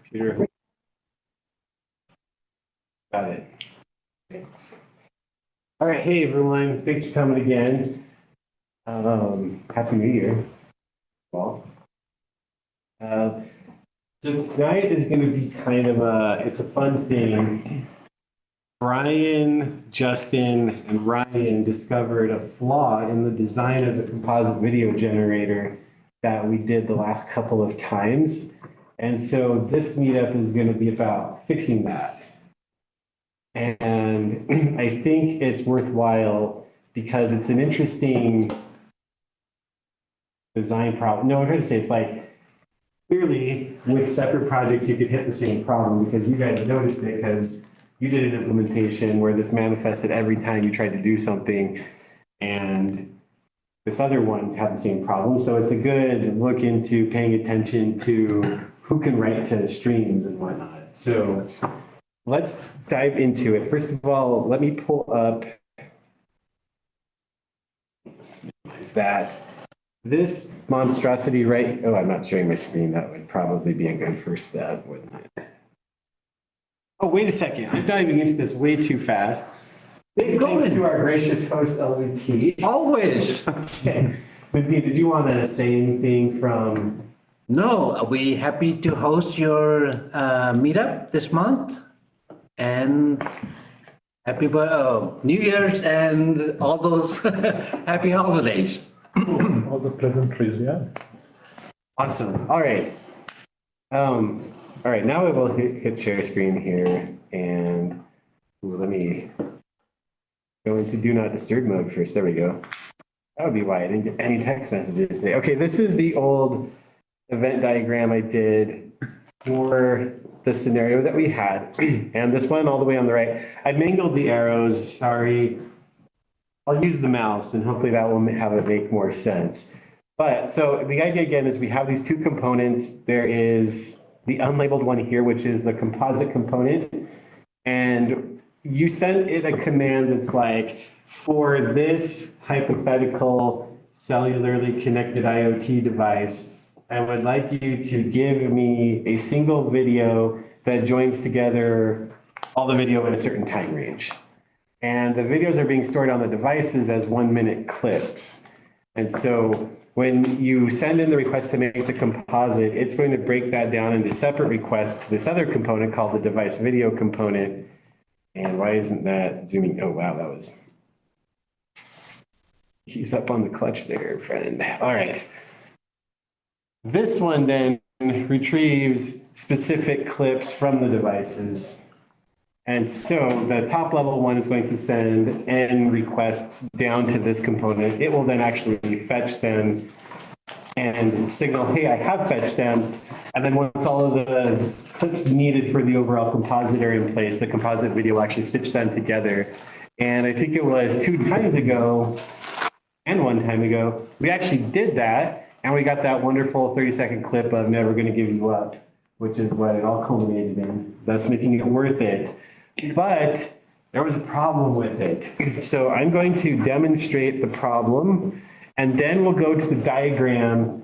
Computer. Got it. Thanks. All right, hey everyone, thanks for coming again. Happy New Year. Well, so tonight is going to be kind of it's a fun thing. Brian, Justin, and Ryan discovered a flaw in the design of the composite video generator that we did the last couple of times. And so this meetup is going to be about fixing that. And I think it's worthwhile because it's an interesting design problem. No, I'm trying to say it's like, clearly with separate projects, you could hit the same problem because you guys noticed it because you did an implementation where this manifested every time you tried to do something, and this other one had the same problem. So it's a good look into paying attention to who can write to streams and whatnot. So let's dive into it. First of all, let me pull up this monstrosity right. Oh, I'm not sharing my screen. That would probably be a good first step, wouldn't it? Oh, wait a second. I'm diving into this way too fast. Big thanks to our gracious host, LVT. Always. Okay. Cynthia, did you want to say anything from? No, we're happy to host your meetup this month. And happy New Year's and all those happy holidays. All the pleasantries, yeah. Awesome. All right. All right, now I will hit share screen here, and let me go into do not disturb mode first. There we go. That would be why I didn't get any text messages today. Okay, this is the old event diagram I did for the scenario that we had, and this one all the way on the right. I mangled the arrows, sorry. I'll use the mouse, and hopefully that will have it make more sense. But so the idea again is we have these two components. There is the unlabeled one here, which is the composite component. And you send it a command that's like, for this hypothetical cellularly connected IoT device, I would like you to give me a single video that joins together all the video in a certain time range. And the videos are being stored on the devices as 1-minute clips. And so when you send in the request to make the composite, it's going to break that down into separate requests to this other component called the device video component. And why isn't that zooming? Oh, wow, that was, he's up on the clutch there, friend. All right. This one then retrieves specific clips from the devices. And so the top level one is going to send n requests down to this component. It will then actually fetch them and signal, hey, I have fetched them. And then once all of the clips needed for the overall composite are in place, the composite video will actually stitch them together. And I think it was 2 times ago and 1 time ago, we actually did that. And we got that wonderful 30-second clip of Never Gonna Give You Up, which is what it all culminated in, thus making it worth it. But there was a problem with it. So I'm going to demonstrate the problem, and then we'll go to the diagram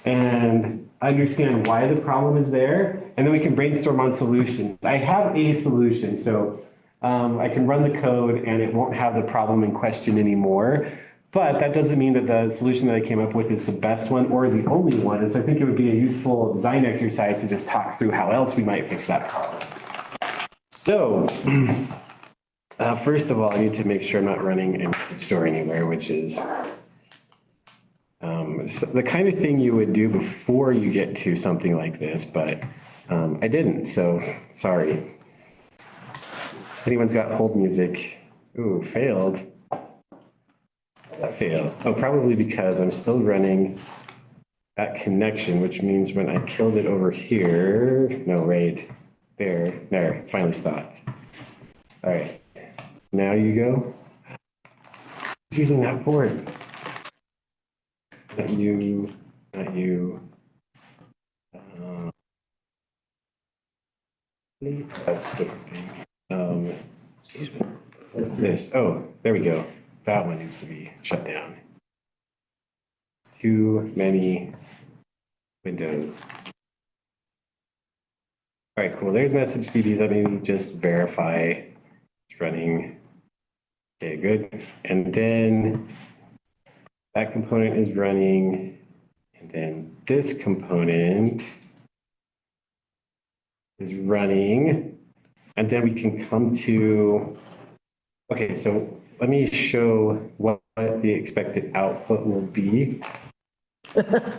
and understand why the problem is there, and then we can brainstorm on solutions. I have a solution, so I can run the code and it won't have the problem in question anymore. But that doesn't mean that the solution that I came up with is the best one or the only one. And so I think it would be a useful design exercise to just talk through how else we might fix that problem. So first of all, I need to make sure I'm not running a message store anywhere, which is the kind of thing you would do before you get to something like this, but I didn't, so sorry. If anyone's got hold music, ooh, failed. That failed. Oh, probably because I'm still running that connection, which means when I killed it over here, no, right there, finally stopped. All right, now you go. Who's using that port? Not you, not you. That's the thing. What's this? Oh, there we go. That one needs to be shut down. Too many windows. All right, cool. There's message DB. Let me just verify it's running. Okay, good. And then that component is running. And then this component is running. And then we can come to, okay, so let me show what the expected output will be. What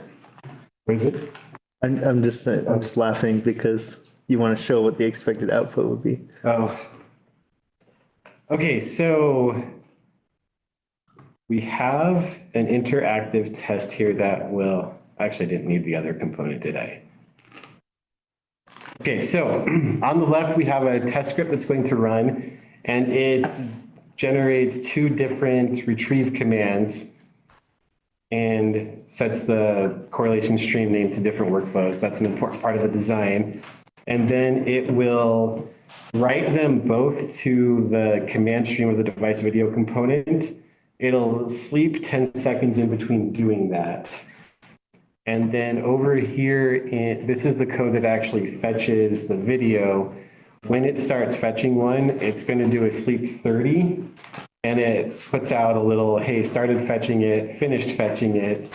is it? I'm just laughing because you want to show what the expected output would be. Oh. Okay, so we have an interactive test here that will, actually I didn't need the other component, did I? Okay, so on the left, we have a test script that's going to run, and it generates two different retrieve commands and sets the correlation stream name to different workflows. That's an important part of the design. And then it will write them both to the command stream of the device video component. It'll sleep 10 seconds in between doing that. And then over here, this is the code that actually fetches the video. When it starts fetching one, it's going to do a sleep 30, and it puts out a little, hey, started fetching it, finished fetching it.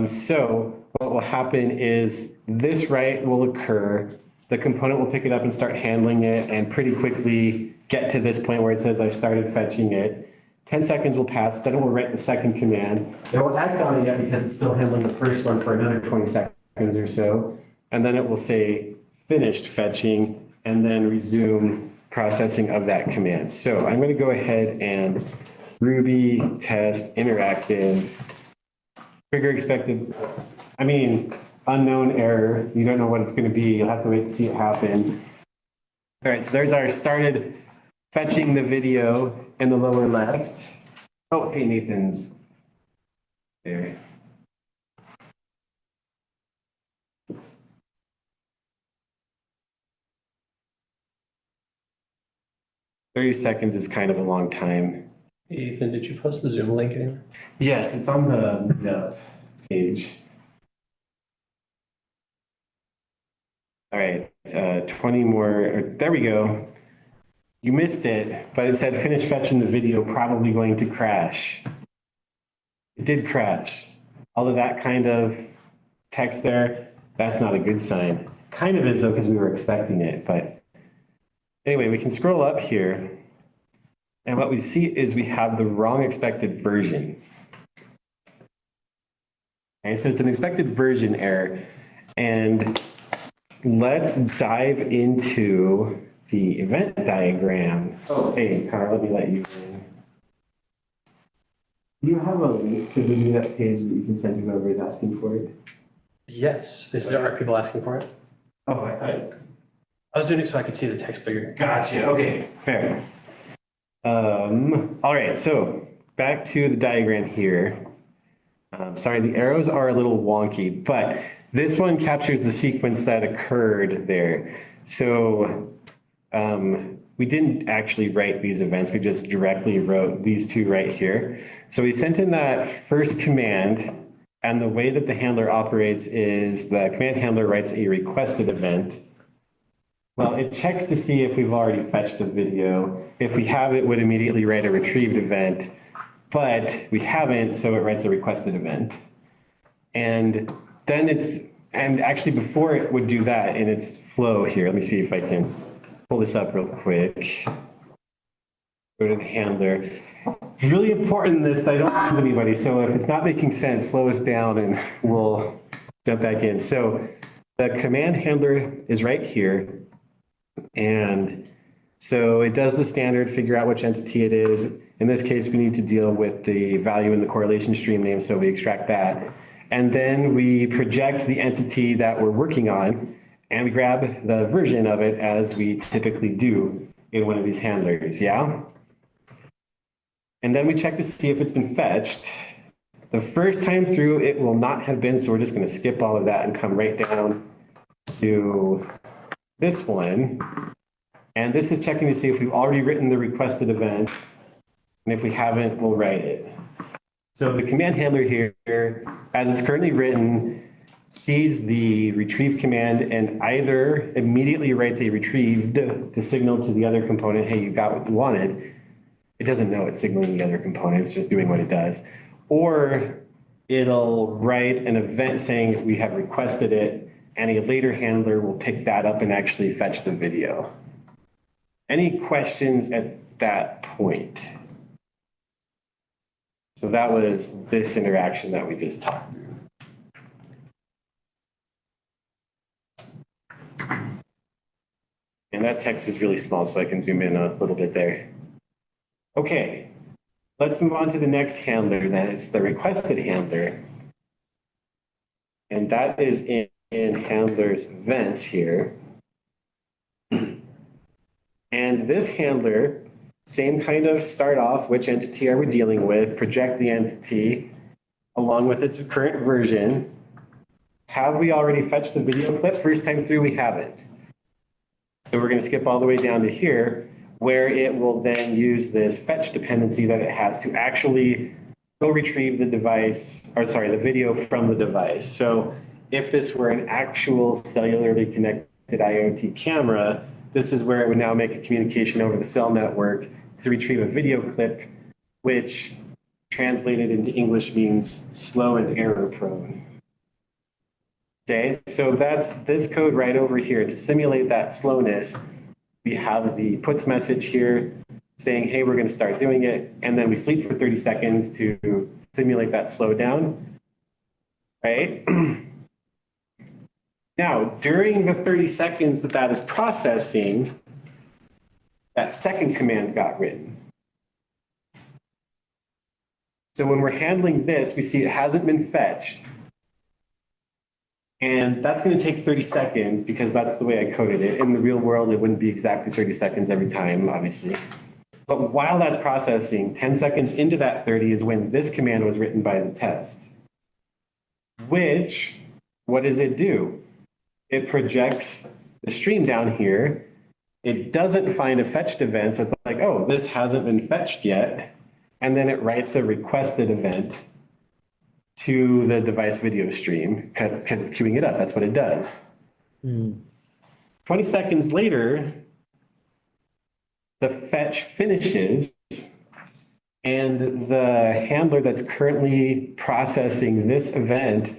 So what will happen is this write will occur. The component will pick it up and start handling it and pretty quickly get to this point where it says I've started fetching it. 10 seconds will pass, then it will write the second command. It won't act on it yet because it's still handling the first one for another 20 seconds or so. And then it will say finished fetching and then resume processing of that command. So I'm going to go ahead and Ruby test interactive, trigger expected, unknown error. You don't know what it's going to be. You'll have to wait to see it happen. All right, so there's our started fetching the video in the lower left. Oh, hey, Nathan's there. "30 seconds is kind of a long time." Ethan, did you post the Zoom link anywhere? Yes, it's on the page. All right, 20 more, there we go. You missed it, but it said finish fetching the video, probably going to crash. It did crash. All of that kind of text there, that's not a good sign. Kind of is though, because we were expecting it, but anyway, we can scroll up here. And what we see is we have the wrong expected version. Okay, so it's an expected version error. And let's dive into the event diagram. Oh, hey, Connor, let me let you in. Do you have a link to the meetup page that you can send whoever is asking for it? Yes. Are people asking for it? Oh, I thought. I was doing it so I could see the text bigger. Gotcha. Okay, fair. All right, so back to the diagram here. Sorry, the arrows are a little wonky, but this one captures the sequence that occurred there. So we didn't actually write these events, we just directly wrote these two right here. So we sent in that first command, and the way that the handler operates is the command handler writes a requested event. Well, it checks to see if we've already fetched the video. If we have, it would immediately write a retrieved event, but we haven't, so it writes a requested event. And then and actually before it would do that in its flow here, let me see if I can pull this up real quick. Go to the handler. It's really important in this that I don't lose anybody, so if it's not making sense, slow us down and we'll jump back in. So the command handler is right here. And so it does the standard, figure out which entity it is. In this case, we need to deal with the value in the correlation stream name, so we extract that. And then we project the entity that we're working on, and we grab the version of it as we typically do in one of these handlers, yeah? And then we check to see if it's been fetched. The first time through, it will not have been, so we're just gonna skip all of that and come right down to this one. And this is checking to see if we've already written the requested event. And if we haven't, we'll write it. So the command handler here, as it's currently written, sees the retrieve command and either immediately writes a retrieved to signal to the other component, hey, you got what you wanted. It doesn't know it's signaling the other component, it's just doing what it does. Or it'll write an event saying we have requested it, and a later handler will pick that up and actually fetch the video. Any questions at that point? So that was this interaction that we just talked through. And that text is really small, so I can zoom in a little bit there. Okay, let's move on to the next handler then. It's the requested handler. And that is in handler's events here. And this handler, same kind of start off, which entity are we dealing with, project the entity along with its current version. Have we already fetched the video clip? First time through, we haven't. So we're going to skip all the way down to here, where it will then use this fetch dependency that it has to actually go retrieve the device, or sorry, the video from the device. So if this were an actual cellularly connected IoT camera, this is where it would now make a communication over the cell network to retrieve a video clip, which translated into English means slow and error prone. Okay, so that's this code right over here. To simulate that slowness, we have the puts message here saying, hey, we're going to start doing it. And then we sleep for 30 seconds to simulate that slowdown, right? Now, during the 30 seconds that that is processing, that second command got written. So when we're handling this, we see it hasn't been fetched. And that's going to take 30 seconds because that's the way I coded it. In the real world, it wouldn't be exactly 30 seconds every time, obviously. But while that's processing, 10 seconds into that 30 is when this command was written by the test. Which, what does it do? It projects the stream down here. It doesn't find a fetched event, so it's like, oh, this hasn't been fetched yet. And then it writes a requested event to the device video stream because it's queuing it up. That's what it does. 20 seconds later, the fetch finishes and the handler that's currently processing this event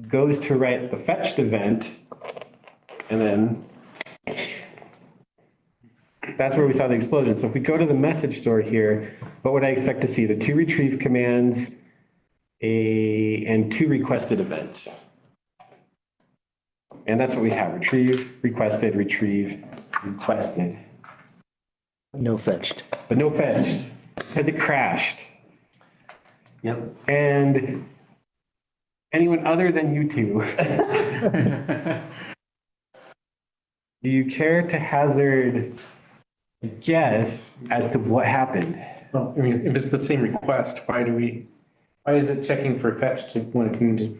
goes to write the fetched event, and then that's where we saw the explosion. So if we go to the message store here, what would I expect to see? The two retrieve commands, and two requested events. And that's what we have: retrieve, requested, retrieve, requested. No fetched. But no fetched because it crashed. Yep. And anyone other than you two, do you care to hazard a guess as to what happened? Well, I mean, if it's the same request, why is it checking for fetch when it can, it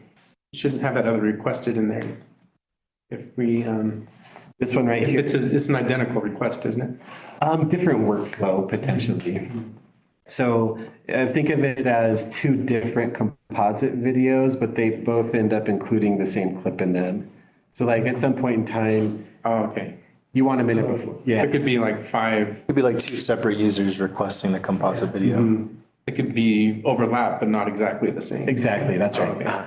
shouldn't have that other requested in there? If we, This one right if here. it's an identical request, isn't it? Different workflow potentially. So think of it as two different composite videos, but they both end up including the same clip in them. So like at some point in time, Oh, okay. you want a minute before. Yeah. It could be like five, Could be like two separate users requesting the composite video. it could be overlap, but not exactly the same. Exactly, that's right.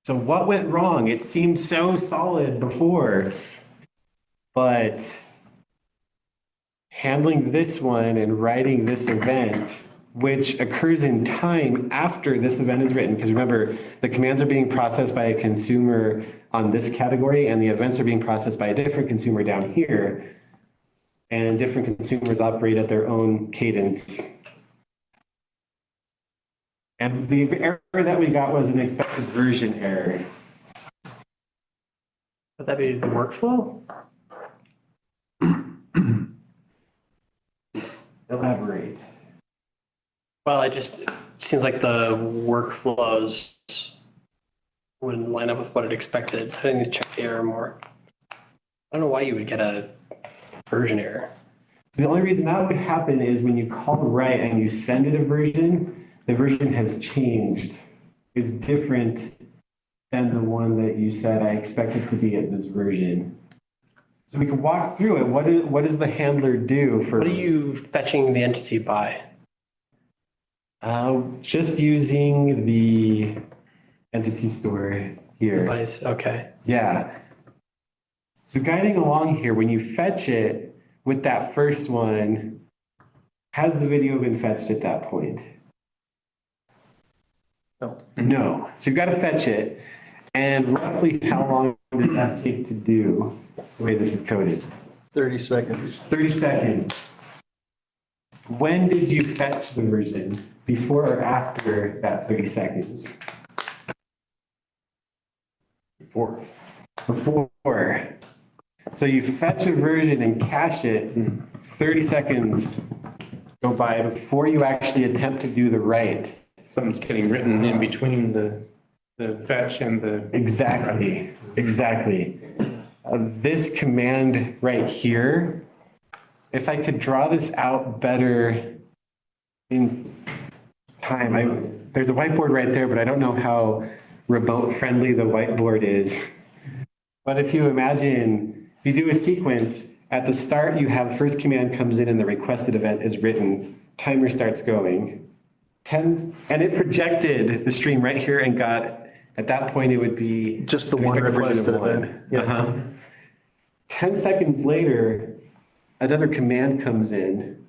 So what went wrong? It seemed so solid before, but handling this one and writing this event, which occurs in time after this event is written, because remember, the commands are being processed by a consumer on this category, and the events are being processed by a different consumer down here. And different consumers operate at their own cadence. And the error that we got was an expected version error. Would that be the workflow? Elaborate. Well, it seems like the workflows wouldn't line up with what it expected. I need to check the error more. I don't know why you would get a version error. The only reason that would happen is when you call write and you send it a version, the version has changed, is different than the one that you said I expected to be at this version. So we can walk through it. What does the handler do for? What are you fetching the entity by? Just using the entity store here. Device, okay. Yeah. So guiding along here, when you fetch it with that first one, has the video been fetched at that point? No. No. So you've got to fetch it. And roughly how long does that take to do the way this is coded? 30 seconds. 30 seconds. When did you fetch the version? Before or after that 30 seconds? Before. Before. So you fetch a version and cache it, and 30 seconds go by before you actually attempt to do the write. Something's getting written in between the fetch and the. Exactly, exactly. This command right here, if I could draw this out better in time, there's a whiteboard right there, but I don't know how remote friendly the whiteboard is. But if you imagine, if you do a sequence, at the start you have first command comes in and the requested event is written, timer starts going. 10, and it projected the stream right here and got, at that point it would be Just the an one expected version requested of one. event. Yeah. 10 seconds later, another command comes in,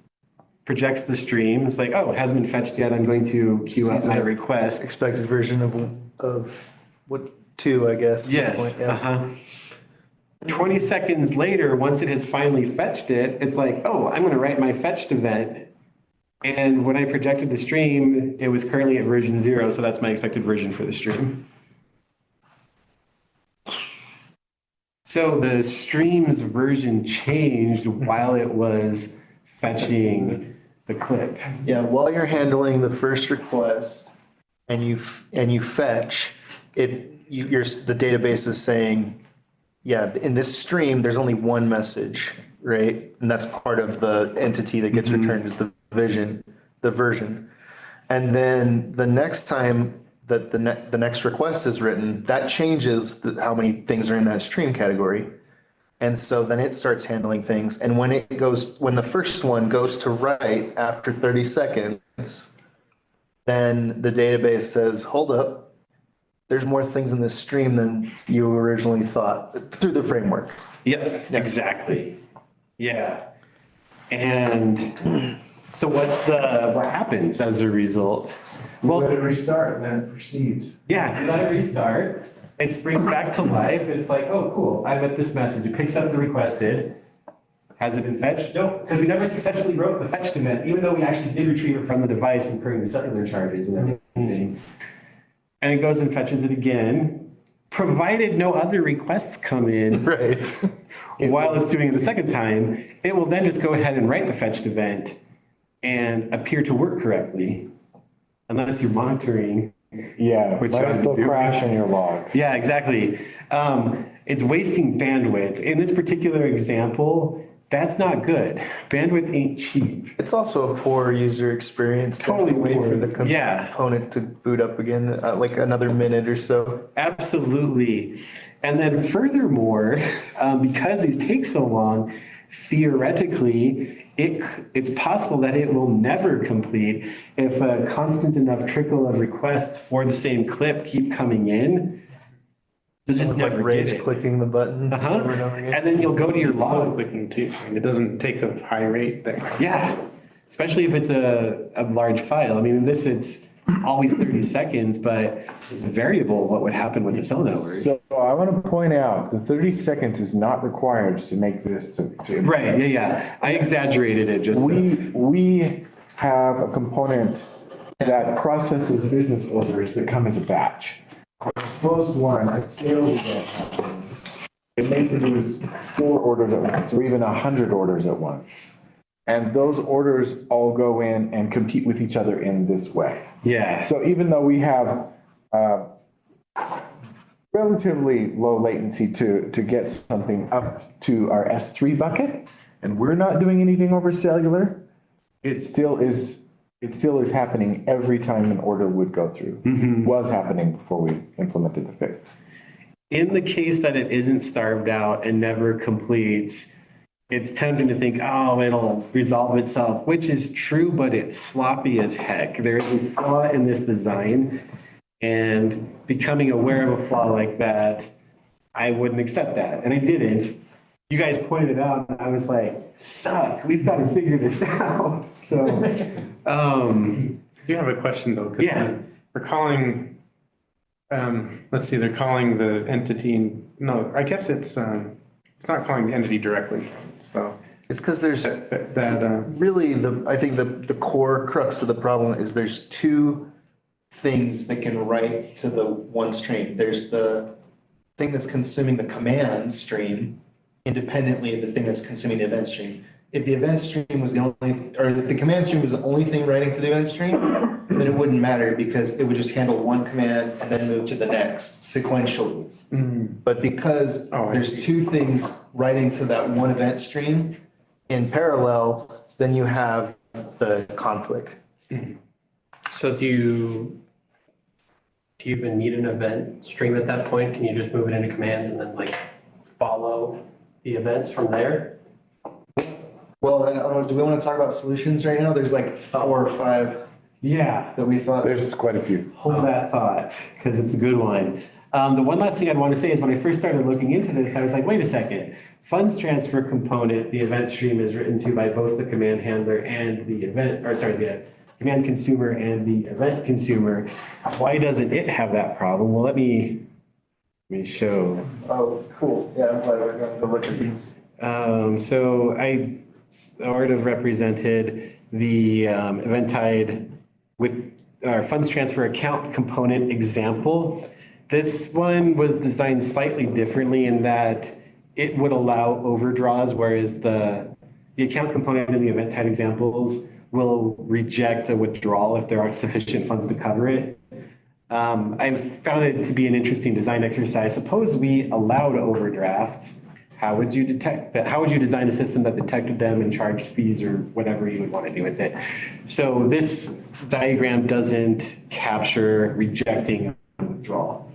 projects the stream. It's like, oh, it hasn't been fetched yet. I'm going to queue up my request. Expected version of what, 2, I guess. at this Yes. point, yeah. 20 seconds later, once it has finally fetched it, it's like, oh, I'm going to write my fetched event. And when I projected the stream, it was currently at version 0, so that's my expected version for the stream. So the stream's version changed while it was fetching the clip. Yeah, while you're handling the first request and you fetch it, the database is saying, yeah, in this stream, there's only one message, right? And that's part of the entity that gets returned is the version. And then the next time that the next request is written, that changes how many things are in that stream category. And so then it starts handling things. And when the first one goes to write after 30 seconds, then the database says, hold up, there's more things in this stream than you originally thought through the framework. Yep, exactly. Yeah. And so what happens as a result? Well, Let it restart and then it proceeds. yeah, you let it restart. It springs back to life. It's like, oh, cool. I got this message. It picks up the requested. Has it been fetched? No, because we never successfully wrote the fetched event, even though we actually did retrieve it from the device, incurring the cellular charges and everything. And it goes and fetches it again, provided no other requests come in. Right. While it's doing it the second time, it will then just go ahead and write the fetched event and appear to work correctly, unless you're monitoring. Yeah, Which let one it still do? crash in your log. Yeah, exactly. It's wasting bandwidth. In this particular example, that's not good. Bandwidth ain't cheap. It's also a poor user experience. Totally Wait poor. for the Yeah. component to boot up again, like another minute or so. Absolutely. And then furthermore, because these take so long, theoretically, it's possible that it will never complete if a constant enough trickle of requests for the same clip keep coming in. You'll just It's like never get rage it. clicking the button over and over again. And then you'll go to your Slow log. clicking too. I mean, it doesn't take a high rate there. Yeah, especially if it's a large file. I mean, in this, it's always 30 seconds, but it's variable what would happen with the cell network. So I want to point out, the 30 seconds is not required to make this to. Right, yeah. I exaggerated it just. We have a component that processes business orders that come as a batch. Closed one, a sales event happens. It may produce 4 orders at once, or even 100 orders at once. And those orders all go in and compete with each other in this way. Yeah. So even though we have relatively low latency to get something up to our S3 bucket, and we're not doing anything over cellular, it still is it still is happening every time an order would go through. Was happening before we implemented the fix. In the case that it isn't starved out and never completes, it's tempting to think, oh, it'll resolve itself, which is true, but it's sloppy as heck. There is a flaw in this design, and becoming aware of a flaw like that, I wouldn't accept that, and I didn't. You guys pointed it out, and I was like, suck, we've got to figure this out. So, I do have a question though. 'Cause Yeah. We're calling, let's see, they're calling the entity, no, I guess it's not calling the entity directly, so. It's because there's That, really I think the core crux of the problem is there's two things that can write to the one stream. There's the thing that's consuming the command stream independently of the thing that's consuming the event stream. If the event stream was the only, or if the command stream was the only thing writing to the event stream, then it wouldn't matter because it would just handle one command and then move to the next sequentially. But because I there's two things writing to that one event stream in parallel, then you have the conflict. So do you even need an event stream at that point? Can you just move it into commands and then like follow the events from there? Well, I don't know, do we want to talk about solutions right now? There's like 4 or 5 yeah, that we thought. There's quite a few. hold that thought, because it's a good one. The one last thing I'd want to say is when I first started looking into this, I was like, wait a second. Funds transfer component, the event stream is written to by both the command handler and the the command consumer and the event consumer. Why doesn't it have that problem? Well, let me show. Oh, cool. Yeah, I'm glad we're going to look at these. So I sort of represented the Eventide with our funds transfer account component example. This one was designed slightly differently in that it would allow overdraws, whereas the account component in the Eventide examples will reject a withdrawal if there aren't sufficient funds to cover it. I've found it to be an interesting design exercise. Suppose we allowed overdrafts. How would you detect that? How would you design a system that detected them and charged fees or whatever you would want to do with it? So this diagram doesn't capture rejecting withdrawal.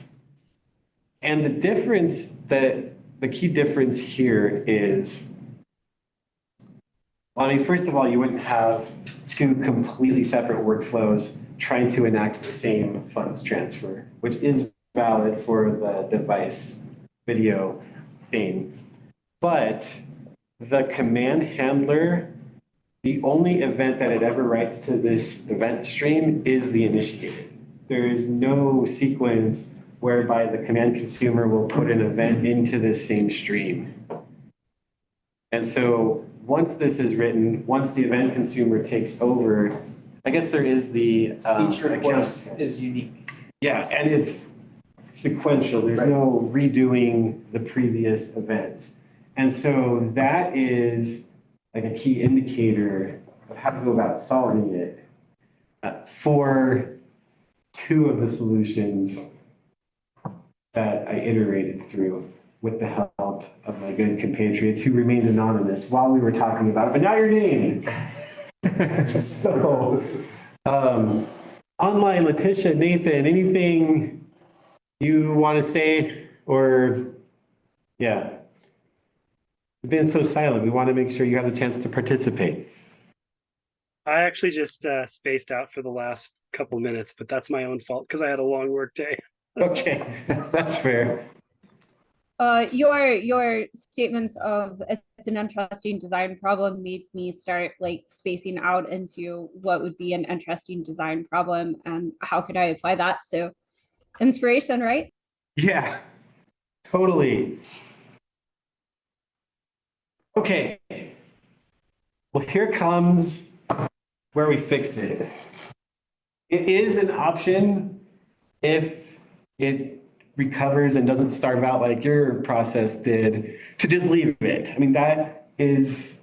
And the key difference here is, well, I mean, first of all, you wouldn't have two completely separate workflows trying to enact the same funds transfer, which is valid for the device video thing. But the command handler, the only event that it ever writes to this event stream is the initiated. There is no sequence whereby the command consumer will put an event into this same stream. And so once this is written, once the event consumer takes over, I guess there is the Each request is unique. yeah, and it's sequential. There's no redoing the previous events. And so that is like a key indicator of how to go about solving it for two of the solutions that I iterated through with the help of my good compatriots who remained anonymous while we were talking about it, but now you're named. So, online, Letitia, Nathan, anything you want to say or, yeah. You've been so silent. We want to make sure you have the chance to participate. I actually just spaced out for the last couple minutes, but that's my own fault because I had a long work day. Okay, that's fair. Your statements of it's an interesting design problem made me start like spacing out into what would be an interesting design problem and how could I apply that. So inspiration, right? Yeah, totally. Okay. Well, here comes where we fix it. It is an option if it recovers and doesn't starve out like your process did, to just leave it. I mean, that is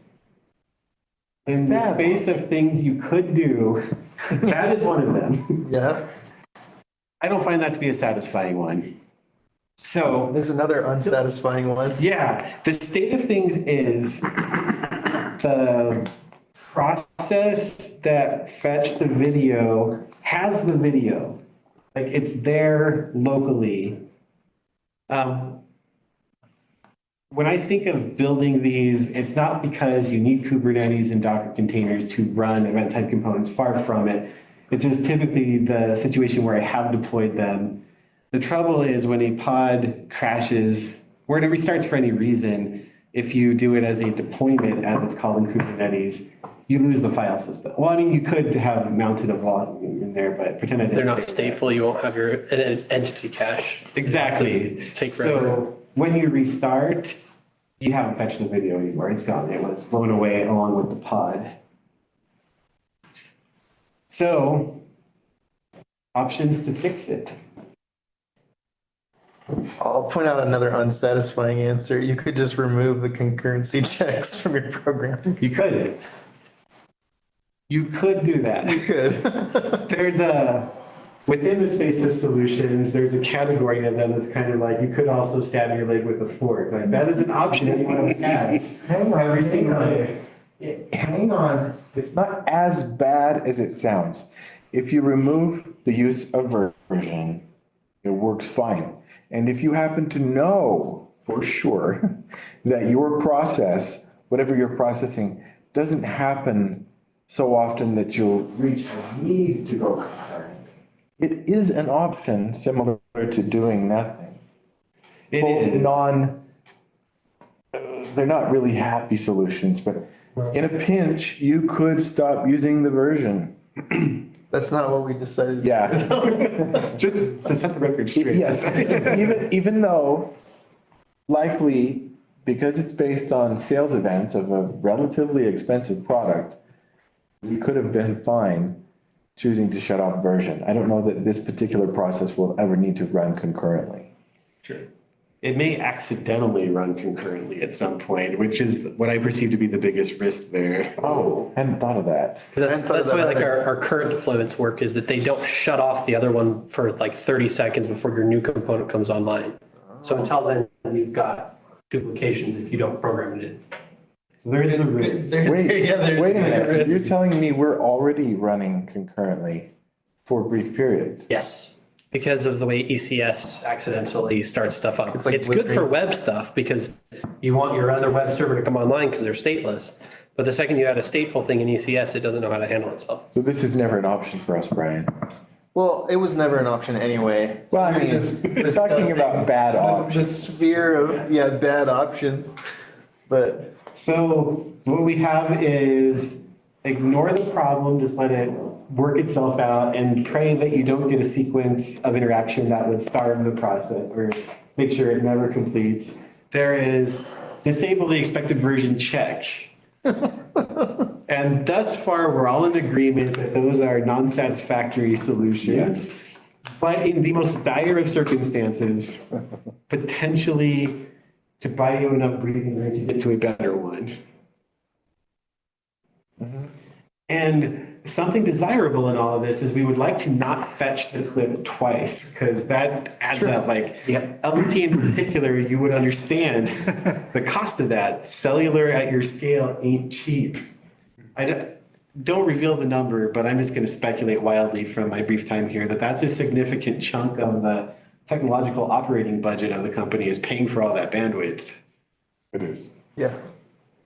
in the space of things you could do. That is one of them. Yeah. I don't find that to be a satisfying one. So There's another unsatisfying one. yeah, the state of things is process that fetched the video has the video. Like it's there locally. When I think of building these, it's not because you need Kubernetes and Docker containers to run event type components, far from it. It's just typically the situation where I have deployed them. The trouble is when a pod crashes, or it restarts for any reason, if you do it as a deployment, as it's called in Kubernetes, you lose the file system. Well, I mean, you could have mounted a volume in there, but pretend I didn't. They're not say that. stateful, you won't have your an entity cache. Exactly. Take forever. So when you restart, you haven't fetched the video anymore. It's gone. It was blown away along with the pod. So options to fix it. I'll point out another unsatisfying answer. You could just remove the concurrency checks from your program. You could. You could do that. You could. There's within the space of solutions, there's a category of them that's kind of like, you could also stab your leg with a fork. Like that is an option anyone else has. Every single day. Hang on, it's not as bad as it sounds. If you remove the use of version, it works fine. And if you happen to know for sure that your process, whatever you're processing, doesn't happen so often that you'll reach a need to go concurrent, it is an option similar to doing nothing. It Both is. they're not really happy solutions, but in a pinch, you could stop using the version. That's not what we decided. Yeah. Just to set the record straight. Yes, even though likely, because it's based on sales events of a relatively expensive product, we could have been fine choosing to shut off version. I don't know that this particular process will ever need to run concurrently. Sure. It may accidentally run concurrently at some point, which is what I perceive to be the biggest risk there. Oh, hadn't thought of that. That's why like our current deployments work is that they don't shut off the other one for like 30 seconds before your new component comes online. So until then, you've got duplications if you don't program it in. So there is a risk. Wait, Yeah, there's wait a minute. risk. You're telling me we're already running concurrently for brief periods? Yes, because of the way ECS accidentally starts stuff up. It's like It's good for web stuff because you want your other web server to come online because they're stateless. But the second you add a stateful thing in ECS, it doesn't know how to handle itself. So this is never an option for us, Brian. Well, it was never an option anyway. Well, I We're mean, just talking discussing about bad The options. sphere of, bad options. But So what we have is ignore the problem, just let it work itself out and pray that you don't get a sequence of interaction that would starve the process or make sure it never completes. There is disable the expected version check. And thus far, we're all in agreement that those are non-satisfactory solutions. But in the most dire of circumstances, potentially to buy you enough breathing room to get to a better one. And something desirable in all of this is we would like to not fetch the clip twice, because that adds up. Like LT in particular, you would understand the cost of that. Cellular at your scale ain't cheap. Don't reveal the number, but I'm just going to speculate wildly from my brief time here that that's a significant chunk of the technological operating budget of the company is paying for all that bandwidth. It is. yeah.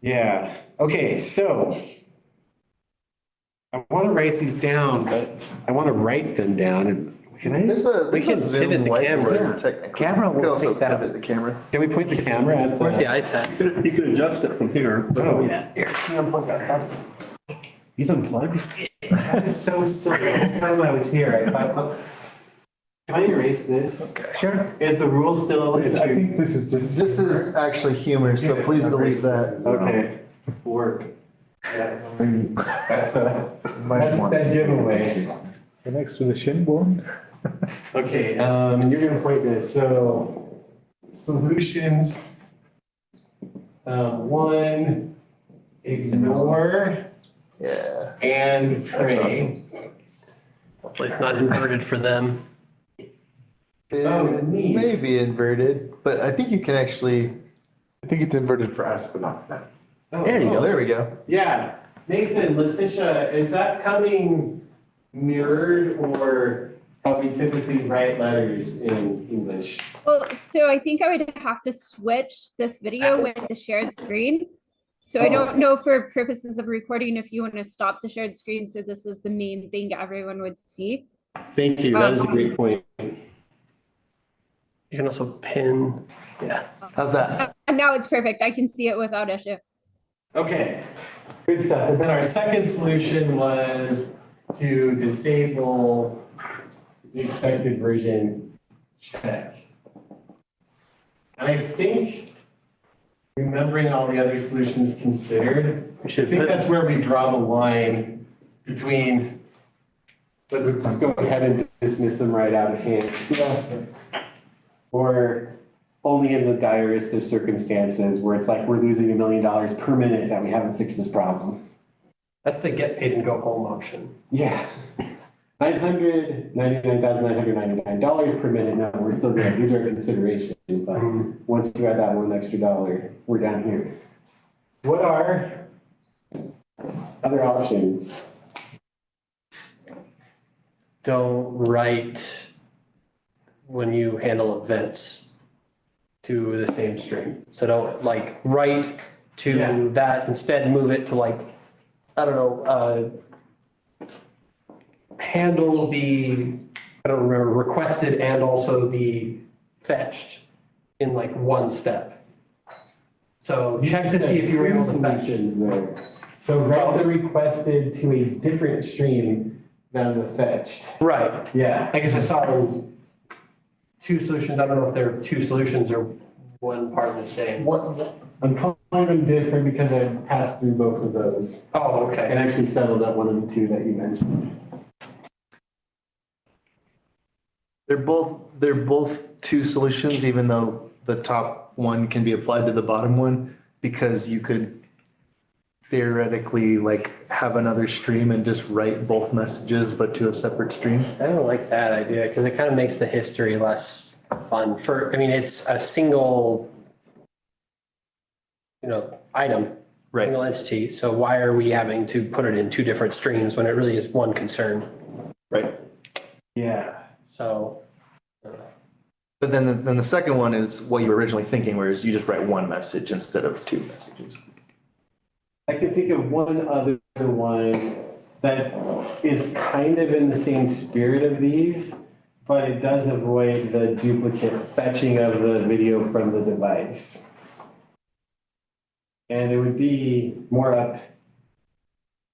Yeah. Okay, so I want to write these down, but I want to write them down. And can I? We can pivot the camera. Camera will Could also pick that up. pivot the camera. Can we point the camera at Where's the the? iPad? You could adjust it from here. But Oh. yeah. He's unplugged. That is so silly. The time I was here, I thought, can I erase this? Sure. Is the rule still? I think this is just. This is actually humor, so please delete that. Okay. Work. That's that giveaway. Next to the shin bone. Okay, and you're gonna point this, so solutions. One, ignore Yeah. and pray. awesome. Hopefully it's not inverted for them. It neat. may be inverted, but I think you can actually. I think it's inverted for us, but not for them. Oh, There you go. There we go. Yeah, Nathan, Letitia, is that coming mirrored or how we typically write letters in English? Well, so I think I would have to switch this video with the shared screen. So I don't know for purposes of recording if you want to stop the shared screen, so this is the main thing everyone would see. Thank you, that is a great point. You can also pin, yeah. How's that? And now it's perfect. I can see it without issue. Okay, good stuff. And then our second solution was to disable the expected version check. And I think, remembering all the other solutions considered, I think that's where we draw the line between, let's just go ahead and dismiss them right out of hand. Or only in the direst of circumstances where it's like we're losing $1 million per minute that we haven't fixed this problem. That's the get paid and go home option. Yeah. $999,999 per minute. No, we're still good. These are considerations, but once you add that one extra dollar, we're down here. What are other options? Don't write when you handle events to the same string. So don't like write to that, instead move it to like, I don't know, handle the, I don't remember, requested and also the fetched in like one step. So check to see if you were able to fetch. Solutions there. So write the requested to a different stream than the fetched. Right. Yeah. I guess I saw two solutions. I don't know if they're two solutions or one part of the same. I'm calling them different because I passed through both of those Oh, okay. and actually settled at one of the two that you mentioned. They're both two solutions, even though the top one can be applied to the bottom one, because you could theoretically like have another stream and just write both messages, but to a separate stream. I don't like that idea because it kind of makes the history less fun. I mean, it's a single, item, Right. single entity. So why are we having to put it in two different streams when it really is one concern? Right. Yeah. So. But then the second one is what you were originally thinking, whereas you just write one message instead of two messages. I could think of one other one that is kind of in the same spirit of these, but it does avoid the duplicate fetching of the video from the device. And it would be more up,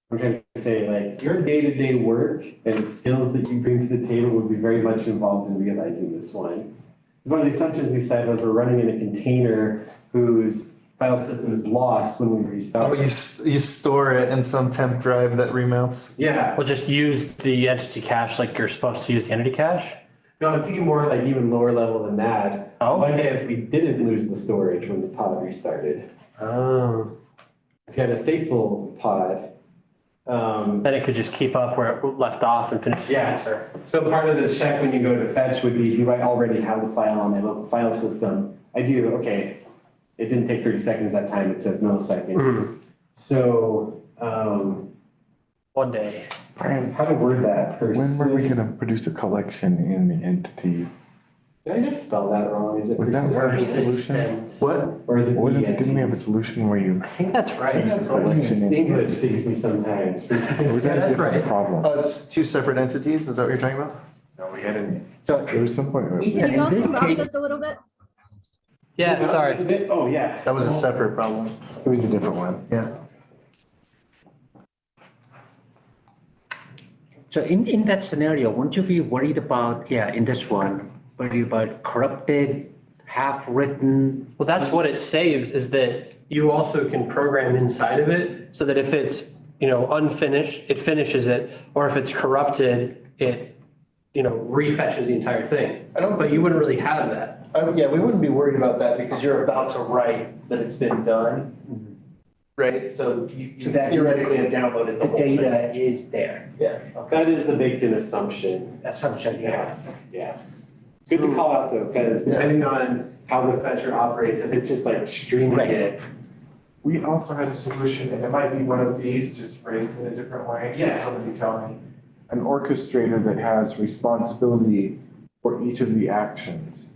I'm trying to say, like, your day-to-day work and skills that you bring to the table would be very much involved in realizing this one. Because one of the assumptions we said was we're running in a container whose file system is lost when we restart. Oh, you store it in some temp drive that remounts? Yeah. Well, just use the entity cache like you're supposed to use the entity cache. No, I'm thinking more like even lower level than that. Oh. What if we didn't lose the storage when the pod restarted? Oh. If you had a stateful pod, Then it could just keep up where it left off and finish the answer. so part of the check when you go to fetch would be, do I already have the file on my local file system? I do, okay. It didn't take 30 seconds that time, it took milliseconds. So, One day. Brian, how to word that? when were we Persist- gonna produce a collection in the entity? Did I just spell that wrong? Is it Was that persist- word? Solution? What? Or is it Wasn't, ENT? didn't we have a solution where you I think that's right. produce a collection in? English takes me sometimes. Or was Persist- that a that's different right. problem? It's two separate entities, is that what you're talking about? No, we had an, So there was some point. where- Can you in also this stop case, just a little bit? Yeah, sorry. Oh, yeah. That was a separate problem. It was a different one. Yeah. so in that scenario, wouldn't you be worried about, in this one, worried about corrupted, half-written? Well, that's what it saves, is that you also can program inside of it so that if it's, unfinished, it finishes it, or if it's corrupted, it, refetches the entire thing. But you wouldn't really have that. Yeah, we wouldn't be worried about that because you're about to write that it's been done. Right, so you So that theoretically have downloaded the The whole thing. data is there, Yeah. That is the baked-in assumption. assumption, Yeah. Good to call out though, because depending on how the fetcher operates, if it's just like streaming Right. it, we also had a solution, and it might be one of these, just phrased in a different way. So Yeah. somebody tell me. An orchestrator that has responsibility for each of the actions.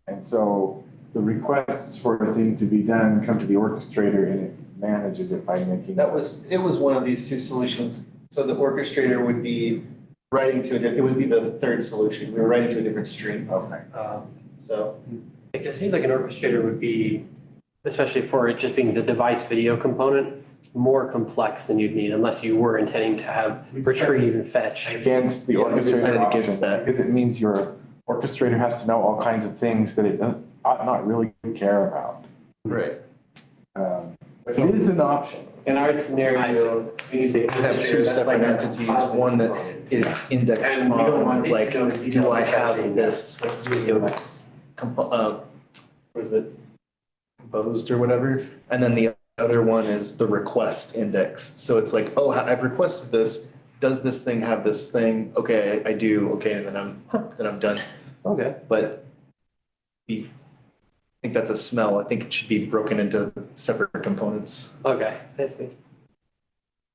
And so the requests for a thing to be done come to the orchestrator and it manages it by making. It was one of these two solutions. So the orchestrator would be writing to it would be the third solution. We were writing to a different stream. Okay. So. It seems like an orchestrator would be, especially for it just being the device video component, more complex than you'd need unless you were intending to have retrieve and fetch. Against the Yeah, we decided orchestrator against option, that. because it means your orchestrator has to know all kinds of things that it ought not really care about. Right. But it is an option. In our scenario, we use a. We have two separate entities, one that is indexed And we don't on, want it like, to go to detail do I of have fetching this video, what is it? Composed or whatever, and then the other one is the request index. So it's like, oh, I've requested this, does this thing have this thing? Okay, I do, okay, and then I'm done. Okay. But I think that's a smell. I think it should be broken into separate components. Okay, that's good.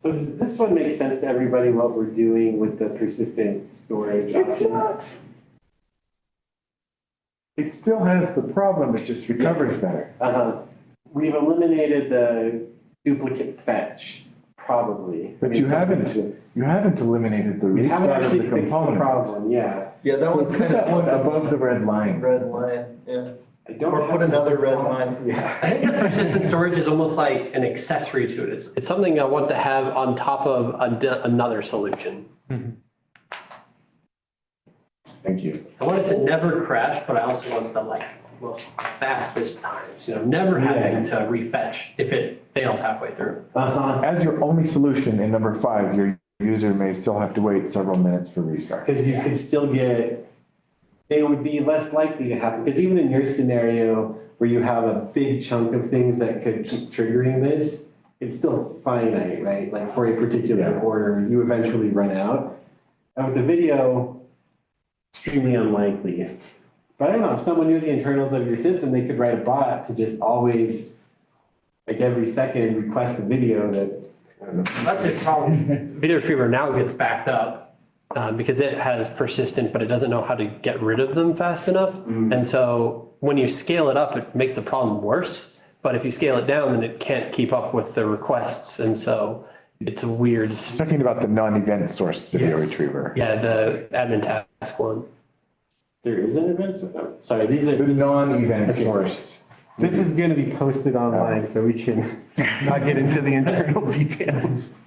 So does this one make sense to everybody, what we're doing with the persistent storage It's option? not. It still has the problem, it just recovers better. We've eliminated the duplicate fetch, probably. But you haven't eliminated the We haven't restart of actually the fixed the component. problem, yeah. Yeah, that So one's put kind that one of above the red line. red line, yeah. I don't Or have put the another red cost- line. Yeah. I think the persistent storage is almost like an accessory to it. It's something I want to have on top of another solution. Thank you. I want it to never crash, but I also want the most fastest times, never having to refetch if it fails halfway through. As your only solution in number 5, your user may still have to wait several minutes for restart. Because you could still get, it would be less likely to happen, because even in your scenario where you have a big chunk of things that could keep triggering this, it's still finite, right? Like for a particular Yeah. order, you eventually run out. And with the video, extremely unlikely. But I don't know, if someone knew the internals of your system, they could write a bot to just always, like every second, request a video that, I don't know. That's the problem. Video retriever now gets backed up because it has persistent, but it doesn't know how to get rid of them fast enough. And so when you scale it up, it makes the problem worse. But if you scale it down, then it can't keep up with the requests. And so it's a weird, Talking about the non-event source video Yes. retriever. yeah, the admin task one. There is an event, sorry, these are. The non-event Okay. sourced. This is gonna be posted online, so we can not get into the internal details.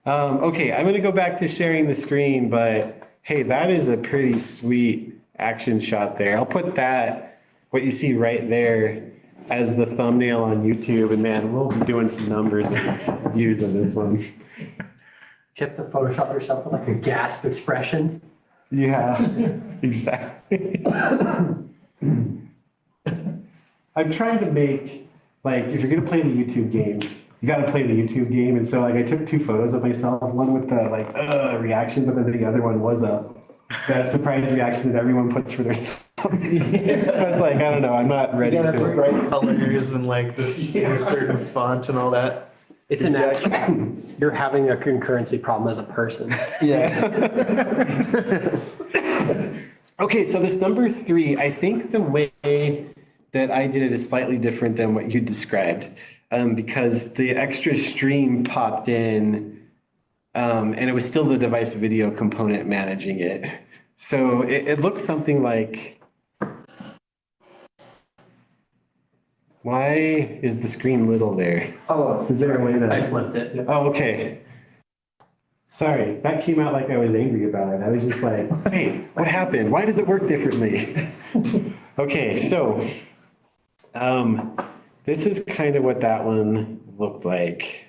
Okay, I'm gonna go back to sharing the screen, but hey, that is a pretty sweet action shot there. I'll put that, what you see right there, as the thumbnail on YouTube, and man, we'll be doing some numbers and views on this one. You have to Photoshop yourself with like a gasp expression. Yeah, exactly. I'm trying to make, like, if you're gonna play the YouTube game, you gotta play the YouTube game. And so like I took 2 photos of myself, one with the like, reaction, but then the other one was that surprise reaction that everyone puts for their thumb. I was like, I don't know, I'm not ready You gotta have the to. right colors and like this certain font and all that. It's an action. You're having a concurrency problem as a person. Yeah. Okay, so this number 3, I think the way that I did it is slightly different than what you described. Because the extra stream popped in, and it was still the device video component managing it. So it looked something like, why is the screen little there? Oh, Is there a way I that? flipped it. Oh, okay. Sorry, that came out like I was angry about it. I was just like, hey, what happened? Why does it work differently? Okay, so this is kind of what that one looked like.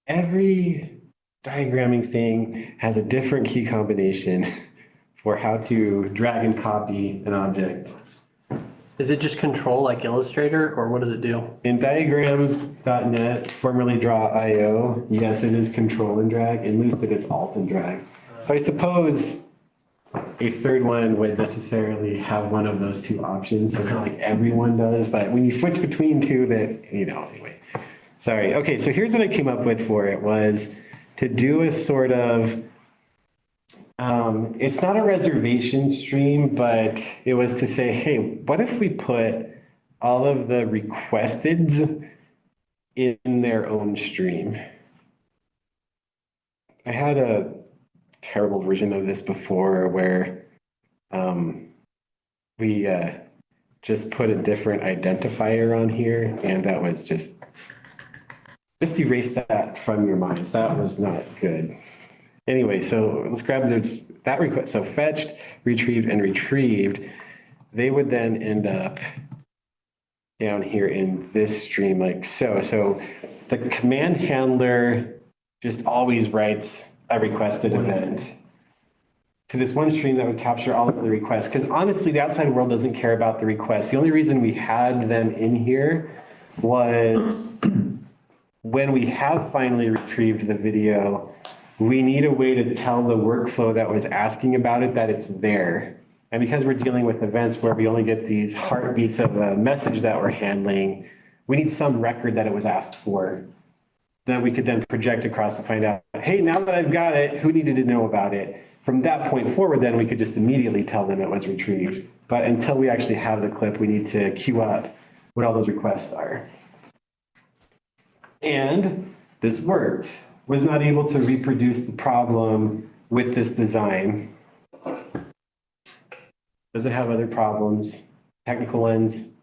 Every diagramming thing has a different key combination for how to drag and copy an object. Is it just control like Illustrator or what does it do? In diagrams.net, formerly draw.io, yes, it is control and drag. In Lucid, it's alt and drag. So I suppose a third one would necessarily have one of those 2 options. So it's not like everyone does, but when you switch between 2 that, anyway. Sorry. Okay, so here's what I came up with for it was to do a sort of, it's not a reservation stream, but it was to say, hey, what if we put all of the requesteds in their own stream? I had a terrible version of this before where we just put a different identifier on here, and that was just erase that from your minds. That was not good. Anyway, so let's grab that request. So fetched, retrieved, and retrieved. They would then end up down here in this stream like so. So the command handler just always writes a requested event to this one stream that would capture all of the requests. Because honestly, the outside world doesn't care about the requests. The only reason we had them in here was when we have finally retrieved the video, we need a way to tell the workflow that was asking about it that it's there. And because we're dealing with events where we only get these heartbeats of a message that we're handling, we need some record that it was asked for that we could then project across to find out, hey, now that I've got it, who needed to know about it? From that point forward, then we could just immediately tell them it was retrieved. But until we actually have the clip, we need to queue up what all those requests are. And this worked. Was not able to reproduce the problem with this design. Does it have other problems, technical ones?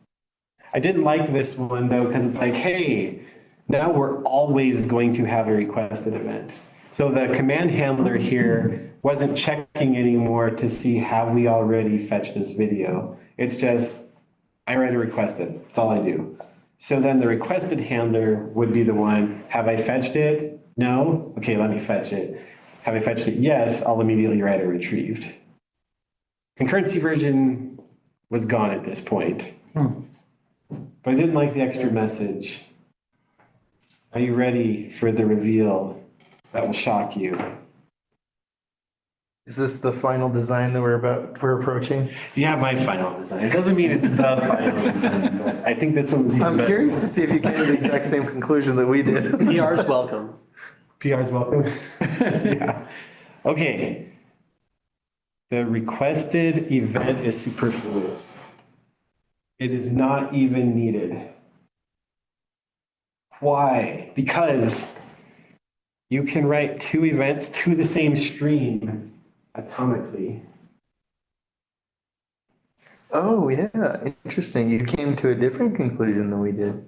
I didn't like this one though, because it's like, hey, now we're always going to have a requested event. So the command handler here wasn't checking anymore to see have we already fetched this video. It's just, I already requested, that's all I do. So then the requested handler would be the one, have I fetched it? No? Okay, let me fetch it. Have I fetched it? Yes, I'll immediately write a retrieved. Concurrency version was gone at this point. But I didn't like the extra message. Are you ready for the reveal that will shock you? Is this the final design that we're approaching? Yeah, my final design. It doesn't mean it's the final design, but I think this one's even I'm better. curious to see if you came to the exact same conclusion that we did. PR's welcome. PR's welcome. Yeah. Okay. The requested event is superfluous. It is not even needed. Why? Because you can write two events to the same stream atomically. Oh, yeah, interesting. You came to a different conclusion than we did.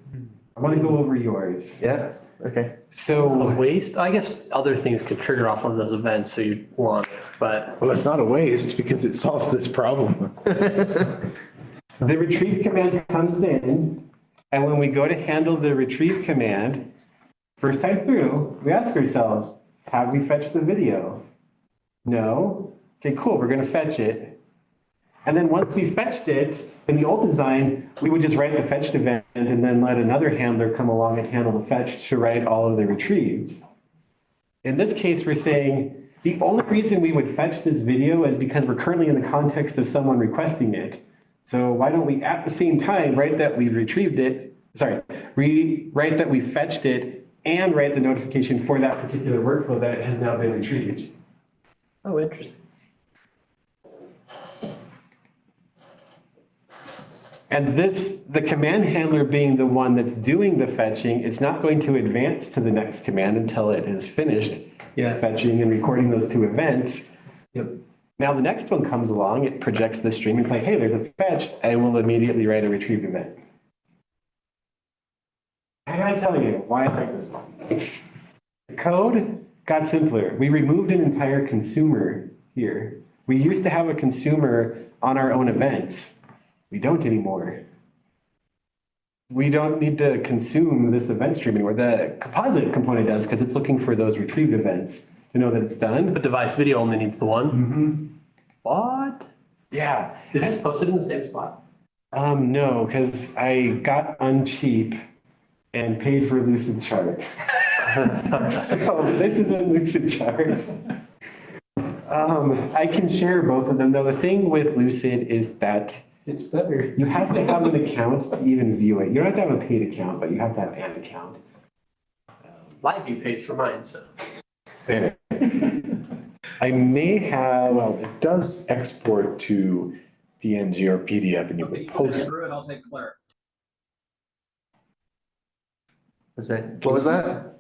I want to go over yours. Yeah, okay. So, Waste, I guess other things could trigger off one of those events, so you'd want it, but Well, it's not a waste because it solves this problem. the retrieve command comes in, and when we go to handle the retrieve command, first time through, we ask ourselves, have we fetched the video? No? Okay, cool, we're gonna fetch it. And then once we fetched it, in the old design, we would just write the fetched event and then let another handler come along and handle the fetch to write all of the retrieves. In this case, we're saying the only reason we would fetch this video is because we're currently in the context of someone requesting it. So why don't we at the same time write that we've retrieved it, write that we fetched it and write the notification for that particular workflow that it has now been retrieved. oh, interesting. And this, the command handler being the one that's doing the fetching, it's not going to advance to the next command until it is finished fetching and recording those two events. Yep. Now the next one comes along, it projects the stream, it's like, hey, there's a fetch, I will immediately write a retrieve event. I gotta tell you why I like this one. The code got simpler. We removed an entire consumer here. We used to have a consumer on our own events. We don't anymore. We don't need to consume this event stream anymore. The composite component does because it's looking for those retrieved events to know that it's done. But device video only needs the one? Mm-hmm. What? Yeah. Is this posted in the same spot? No, because I got uncheap and paid for Lucid Chart. So this is a Lucid Chart. I can share both of them, though. The thing with Lucid is that It's better. you have to have an account to even view it. You don't have to have a paid account, but you have to have an account. LiveView page for mine, so. There. I may have, Well, it does export to PNG or PDF and you can post. And I'll take Claire. What was that?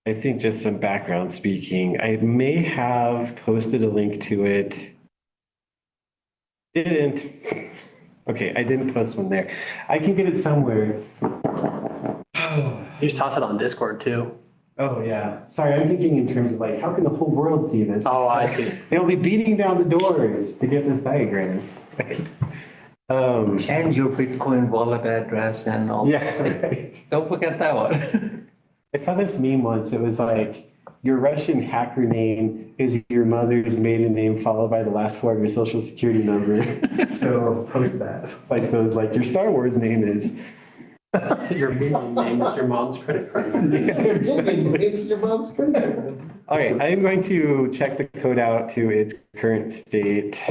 I think just some background speaking. I may have posted a link to it. Didn't. Okay, I didn't post one there. I can get it somewhere. You just toss it on Discord too. Oh, yeah. Sorry, I'm thinking in terms of like, how can the whole world see this? Oh, I see. They'll be beating down the doors to get this diagram. And your Bitcoin wallet address and all. Yeah, right. Don't forget that one. I saw this meme once. It was like, your Russian hacker name is your mother's maiden name followed by the last four of your social security number. So post that. Like those, like your Star Wars name is. Your maiden name is your mom's credit card. All right, I am going to check the code out to its current state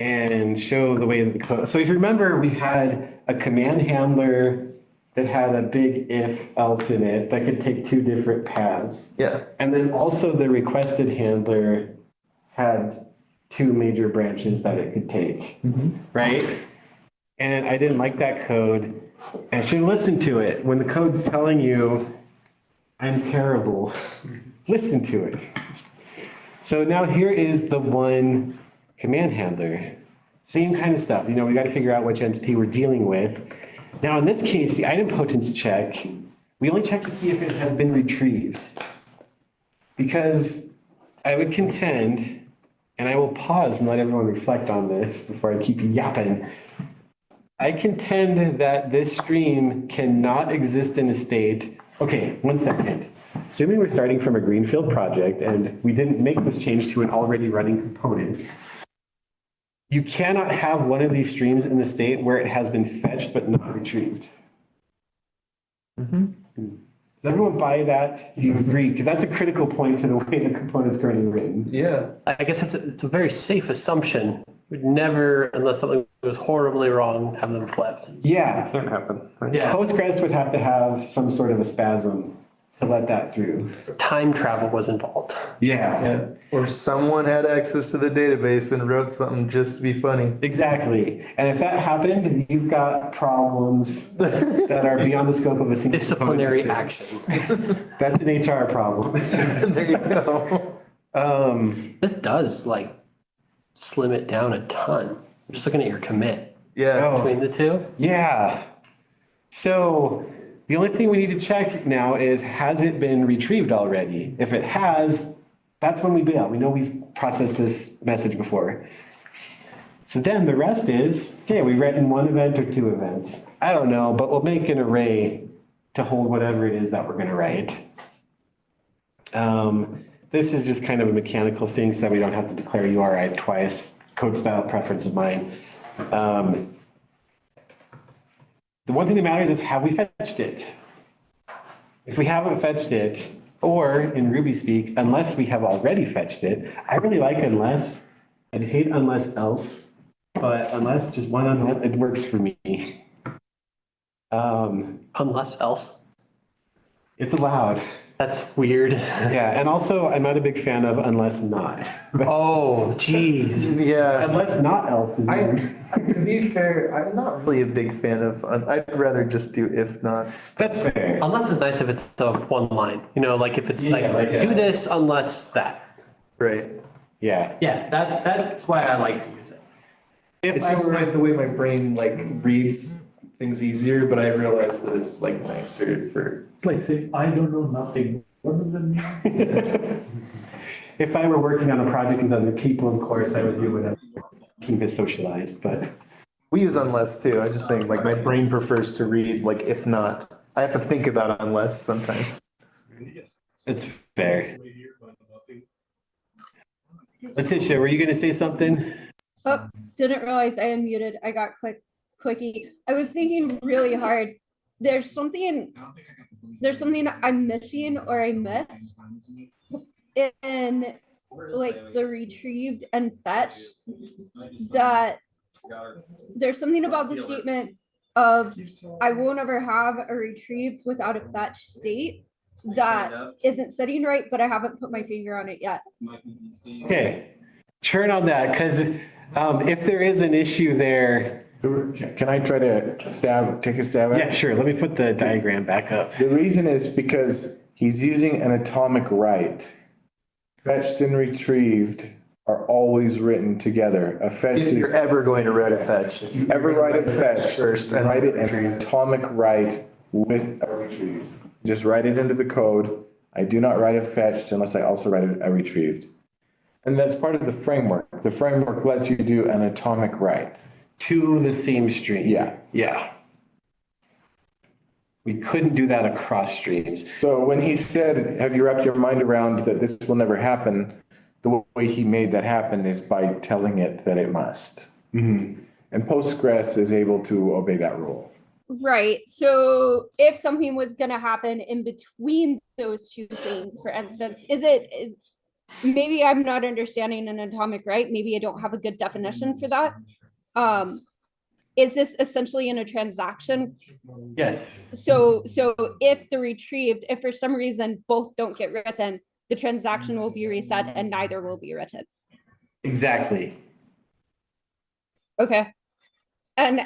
and show the way that the code. So if you remember, we had a command handler that had a big if else in it that could take two different paths. Yeah. And then also the requested handler had two major branches that it could take, right? And I didn't like that code. And I should listen to it. When the code's telling you, I'm terrible, listen to it. So now here is the one command handler. Same kind of stuff. You know, we got to figure out which entity we're dealing with. Now, in this case, the idempotence check, we only check to see if it has been retrieved. Because I would contend, and I will pause and let everyone reflect on this before I keep yapping. I contend that this stream cannot exist in a state. Okay, 1 second. Assuming we're starting from a greenfield project and we didn't make this change to an already running component, you cannot have one of these streams in the state where it has been fetched but not retrieved. Does everyone buy that? Do you agree? Because that's a critical point to the way the component's currently written. Yeah. I guess it's a very safe assumption. We'd never, unless something was horribly wrong, have them flipped. Yeah. Can't happen, right? Yeah. Postgres would have to have some sort of a spasm to let that through. Time travel was involved. Yeah. Or someone had access to the database and wrote something just to be funny. Exactly. And if that happened, you've got problems that are beyond the scope of a single Disciplinary component to action. fix. That's an HR problem. There you go. This does like slim it down a ton. I'm just looking at your commit Yeah. between the two. Yeah. So the only thing we need to check now is, has it been retrieved already? If it has, that's when we bail. We know we've processed this message before. So then the rest is, okay, we read in one event or two events. I don't know, but we'll make an array to hold whatever it is that we're going to write. This is just kind of a mechanical thing so that we don't have to declare URI twice, code style preference of mine. The one thing that matters is, have we fetched it? If we haven't fetched it, or in Ruby speak, unless we have already fetched it, I really like unless. I'd hate unless else, but unless, just one unless, it works for me. Unless else. It's allowed. That's weird. Yeah, and also I'm not a big fan of unless not. Oh, geez. Yeah. Unless not else. Is To be fair, I'm not really a big fan of, I'd rather just do if not. That's fair. Unless it's nice if it's a one line, you know, like if it's Yeah, like do that. this unless that. Right. Yeah. Yeah, that's why I like to use it. If It's I just were, like the way my brain like reads things easier, but I realize that it's like nicer for. It's like say, I don't know nothing. What does that mean? if I were working on a project with other people, of course, I would do whatever. Keep it socialized, but We use unless too. I just think like my brain prefers to read like if not. I have to think about unless sometimes. it's fair. Letitia, were you going to say something? Oh, didn't realize I unmuted. I got quickie. I was thinking really hard. There's something I'm missing or I missed in like the retrieved and fetched, that there's something about the statement of I won't ever have a retrieve without a fetch state that isn't sitting right, but I haven't put my finger on it yet. Okay, churn on that, because if there is an issue there, Can I try to take a stab at it? yeah, sure, let me put the diagram back up. The reason is because he's using an atomic right. Fetched and retrieved are always written together. A fetch If you're is, ever going to write a fetch. if you ever write a fetch, First, and write it an atomic right with a retrieve. Just write it into the code. I do not write a fetched unless I also write a retrieved. And that's part of the framework. The framework lets you do an atomic right. To the same stream. Yeah. Yeah. We couldn't do that across streams. So when he said, have you wrapped your mind around that this will never happen? The way he made that happen is by telling it that it must. And Postgres is able to obey that rule. Right. So if something was going to happen in between those two things, for instance, is maybe I'm not understanding an atomic right? Maybe I don't have a good definition for that. Is this essentially in a transaction? Yes, So if the retrieved, if for some reason both don't get written, the transaction will be reset and neither will be written. exactly. Okay. And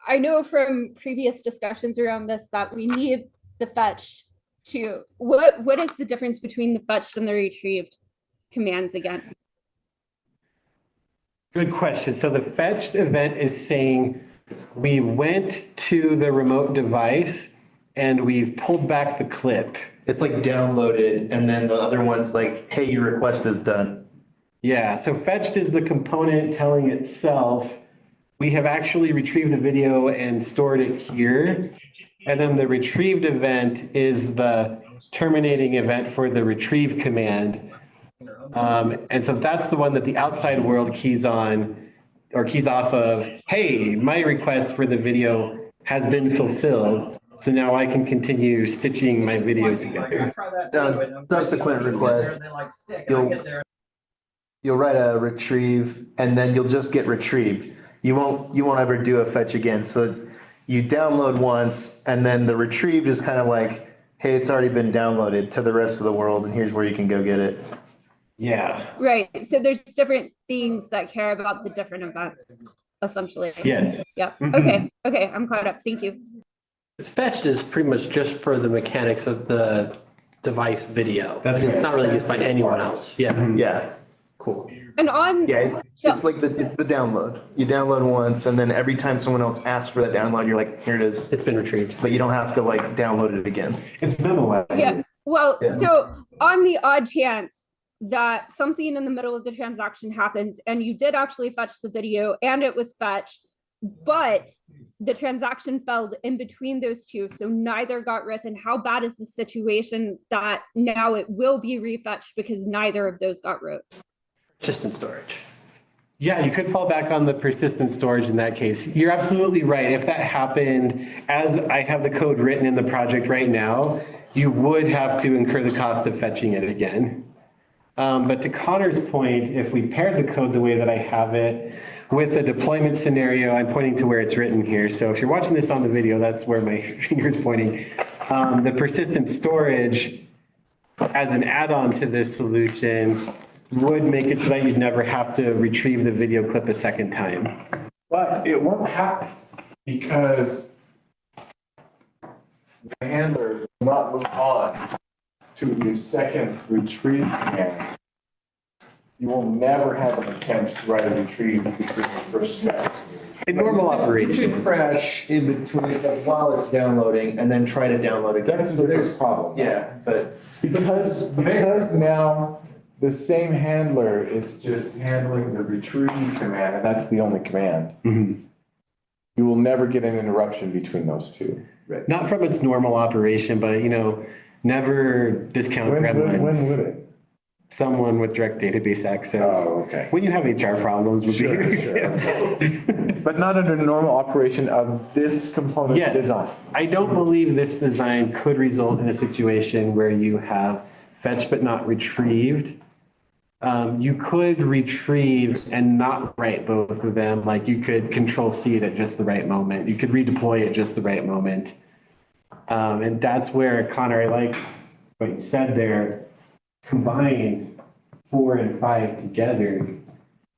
I know from previous discussions around this that we need the fetch to, what is the difference between the fetched and the retrieved commands again? Good question. So the fetched event is saying we went to the remote device and we've pulled back the clip. It's like downloaded, and then the other one's like, hey, your request is done. Yeah, so fetched is the component telling itself, we have actually retrieved the video and stored it here. And then the retrieved event is the terminating event for the retrieve command. And so that's the one that the outside world keys on or keys off of, hey, my request for the video has been fulfilled. So now I can continue stitching my video together. Subsequent requests, you'll write a retrieve, and then you'll just get retrieved. You won't ever do a fetch again. So you download once, and then the retrieve is kind of like, hey, it's already been downloaded to the rest of the world, and here's where you can go get it. Yeah. Right. So there's different things that care about the different events, essentially. Yes. Yep. Okay. Okay. I'm caught up. Thank you. Fetched is pretty much just for the mechanics of the device video. That's It's right. not really used by anyone else. Yeah. Yeah. Cool. And on Yeah, it's like it's the download. You download once, and then every time someone else asks for that download, you're like, here it is. It's been retrieved. But you don't have to like download it again. It's memoized. yeah. Well, Yeah. so on the odd chance that something in the middle of the transaction happens and you did actually fetch the video and it was fetched, but the transaction fell in between those two, so neither got written, how bad is the situation that now it will be refetched because neither of those got wrote? Persistent storage. Yeah, you could fall back on the persistent storage in that case. You're absolutely right. If that happened, as I have the code written in the project right now, you would have to incur the cost of fetching it again. But to Connor's point, if we paired the code the way that I have it with the deployment scenario, I'm pointing to where it's written here. So if you're watching this on the video, that's where my finger is pointing. The persistent storage as an add-on to this solution would make it so that you'd never have to retrieve the video clip a second time. But it won't happen because the handler will not move on to the second retrieve command. You will never have an attempt to write a retrieve between the first step. In normal You operation. should crash in between while it's downloading, and then try to download again. That's the first problem. Yeah, but Because now the same handler is just handling the retrieve command, and that's the only command. You will never get an interruption between those two. Not from its normal operation, but never discount When gremlins. would it? Someone with direct database access. Oh, okay. When you have HR problems would be an example. But not under normal operation of this component Yes. design. I don't believe this design could result in a situation where you have fetched but not retrieved. You could retrieve and not write both of them. Like you could control C it at just the right moment. You could redeploy at just the right moment. And that's where, Connor, I like what you said there, combine 4 and 5 together.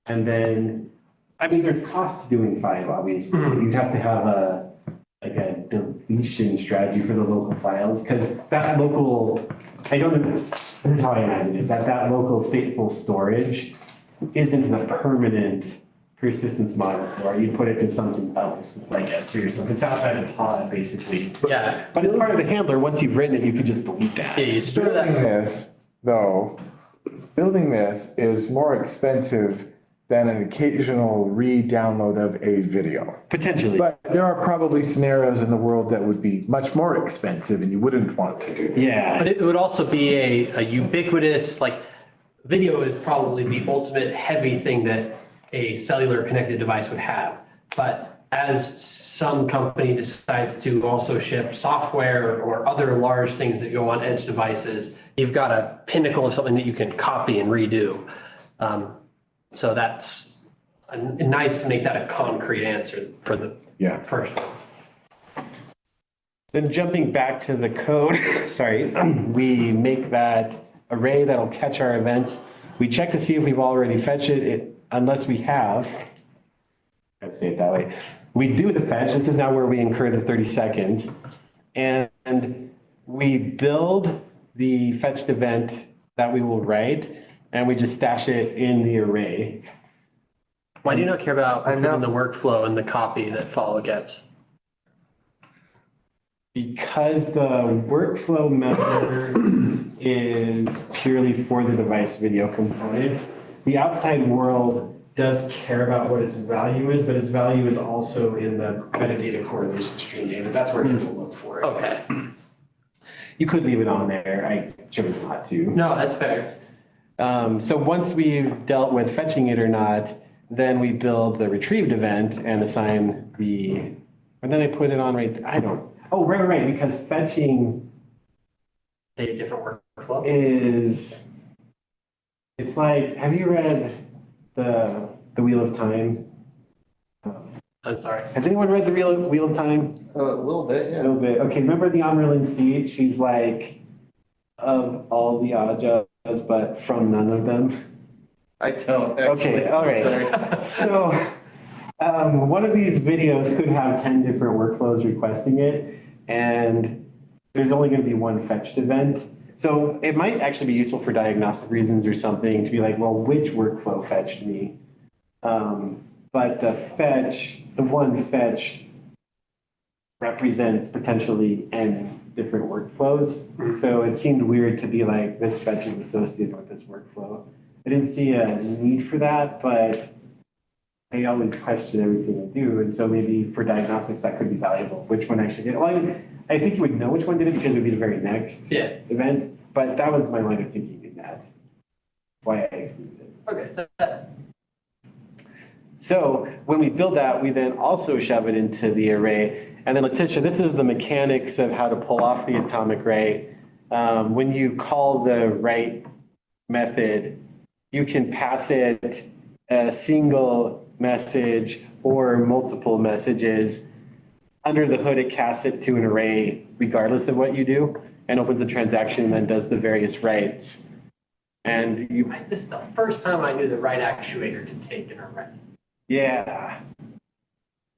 And then, I mean, there's cost to doing 5, obviously. You'd have to have like a deletion strategy for the local files, because that local, I don't know, this is how I imagine it, that local stateful storage isn't the permanent persistence model, or you put it in something else, like S3 or something. It's outside of pod, basically. Yeah. But as part of the handler, once you've written it, you could just delete that. Yeah, you store Building that. this, though, building this is more expensive than an occasional re-download of a video. Potentially. But there are probably scenarios in the world that would be much more expensive and you wouldn't want to do that. Yeah. But it would also be a ubiquitous, like, video is probably the ultimate heavy thing that a cellular connected device would have. But as some company decides to also ship software or other large things that go on edge devices, you've got a pinnacle of something that you can copy and redo. So that's nice to make that a concrete answer for the first one. Then jumping back to the code, sorry, we make that array that'll catch our events. We check to see if we've already fetched it, unless we have. I have to say it that way. We do the fetch. This is now where we incur the 30 seconds. And we build the fetched event that we will write, and we just stash it in the array. Why do you not care about including the workflow and the copy that follow gets? Because the workflow member is purely for the device video component, the outside world does care about what its value is, but its value is also in the metadata correlation stream data. That's where it will look for it. Okay. You could leave it on there. I chose not to. No, that's fair. So once we've dealt with fetching it or not, then we build the retrieved event and assign and then I put it on right, because fetching A different workflow. it's like, have you read the Wheel of Time? I'm sorry. Has anyone read the Wheel of Time? A little bit, yeah. A little bit. Okay, remember the Amarylline seed? She's like, of all the Ajas, but from none of them. I don't actually. Okay, all right. So one of these videos could have 10 different workflows requesting it, and there's only going to be one fetched event. So it might actually be useful for diagnostic reasons or something to be like, well, which workflow fetched me? But the one fetch represents potentially n different workflows. So it seemed weird to be like, this fetch is associated with this workflow. I didn't see a need for that, but I always question everything I do. And so maybe for diagnostics, that could be valuable. Which one actually did it? Well, I think you would know which one did it because it would be the very next event. But that was my line of thinking in that. Why I excluded it. Okay. So when we build that, we then also shove it into the array. And then Letitia, this is the mechanics of how to pull off the atomic ray. When you call the write method, you can pass it a single message or multiple messages. Under the hood, it casts it to an array regardless of what you do and opens a transaction and then does the various writes. And This is the first time I knew the right actuator could take an array. yeah,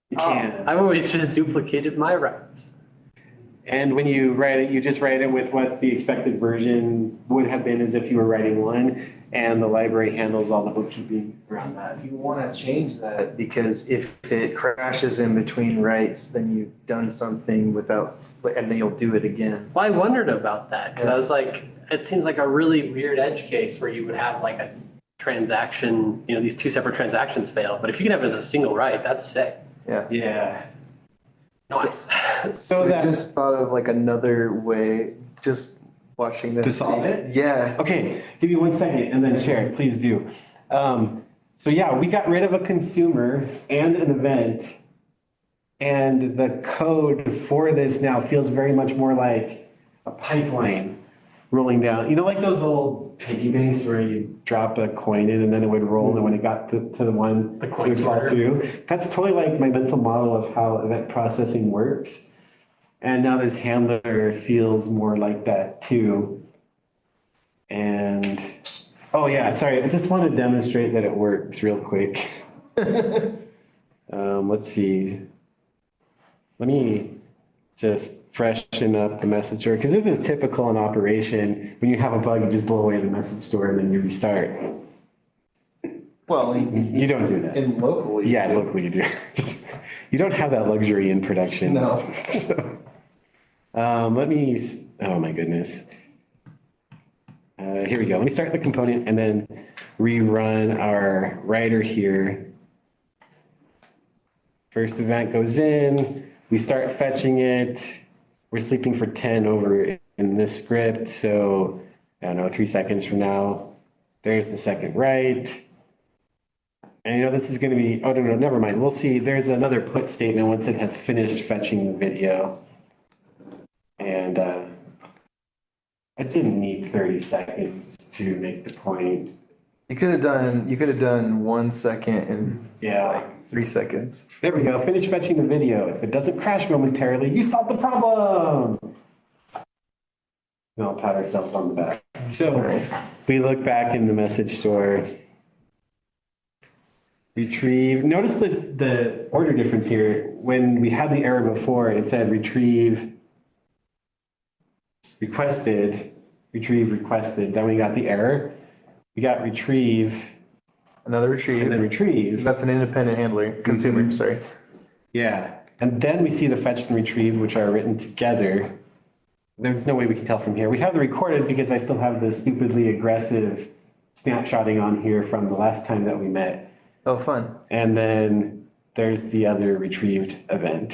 you can. I've always just duplicated my writes. And when you write it, you just write it with what the expected version would have been as if you were writing one, and the library handles all the bookkeeping around that. You want to change that because if it crashes in between writes, then you've done something without, and then you'll do it again. Well, I wondered about that because I was like, it seems like a really weird edge case where you would have like a transaction, these two separate transactions fail. But if you can have it as a single write, that's sick. Yeah. Yeah. Nice. So I that, just thought of like another way, just watching this. To solve it? Yeah. okay, give me 1 second and then share it, please do. So yeah, we got rid of a consumer and an event. And the code for this now feels very much more like a pipeline rolling down. You know, like those old piggy banks where you drop a coin in and then it would roll, and when it got to the one, it would fall through. That's totally like my mental model of how event processing works. And now this handler feels more like that too. And, oh yeah, sorry, I just want to demonstrate that it works real quick. Let's see. Let me just freshen up the message store, because this is typical in operation. When you have a bug, you just blow away the message store and then you restart. Well, You don't do that. in locally. Yeah, locally you do. You don't have that luxury in production. No. So, let me, oh my goodness. Here we go. Let me start the component and then rerun our writer here. First event goes in, we start fetching it. We're sleeping for 10 over in this script. So I don't know, 3 seconds from now, there's the second write. And you know, this is going to be, oh, no, never mind. We'll see. There's another put statement once it has finished fetching the video. And I didn't need 30 seconds to make the point. You could have done 1 second and Yeah. like 3 seconds. There we go. Finish fetching the video. If it doesn't crash momentarily, you solved the problem. And I'll pat ourselves on the back. So we look back in the message store. Retrieve. Notice the order difference here. When we had the error before, it said retrieve requested, retrieve requested. Then we got the error. We got retrieve Another and then retrieve. retrieve. That's an independent handler, consumer, sorry. Yeah. And then we see the fetch and retrieve, which are written together. There's no way we can tell from here. We have the recorded because I still have the stupidly aggressive snapshotting on here from the last time that we met. Oh, fun. And then there's the other retrieved event.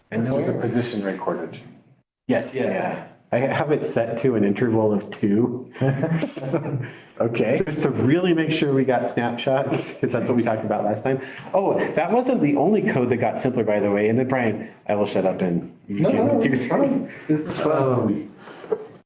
And this is a position recorded. Yes, yeah. I have it set to an interval of 2. Okay. Just to really make sure we got snapshots, because that's what we talked about last time. Oh, that wasn't the only code that got simpler, by the way. And then Brian, I will shut up and you can do This is fun.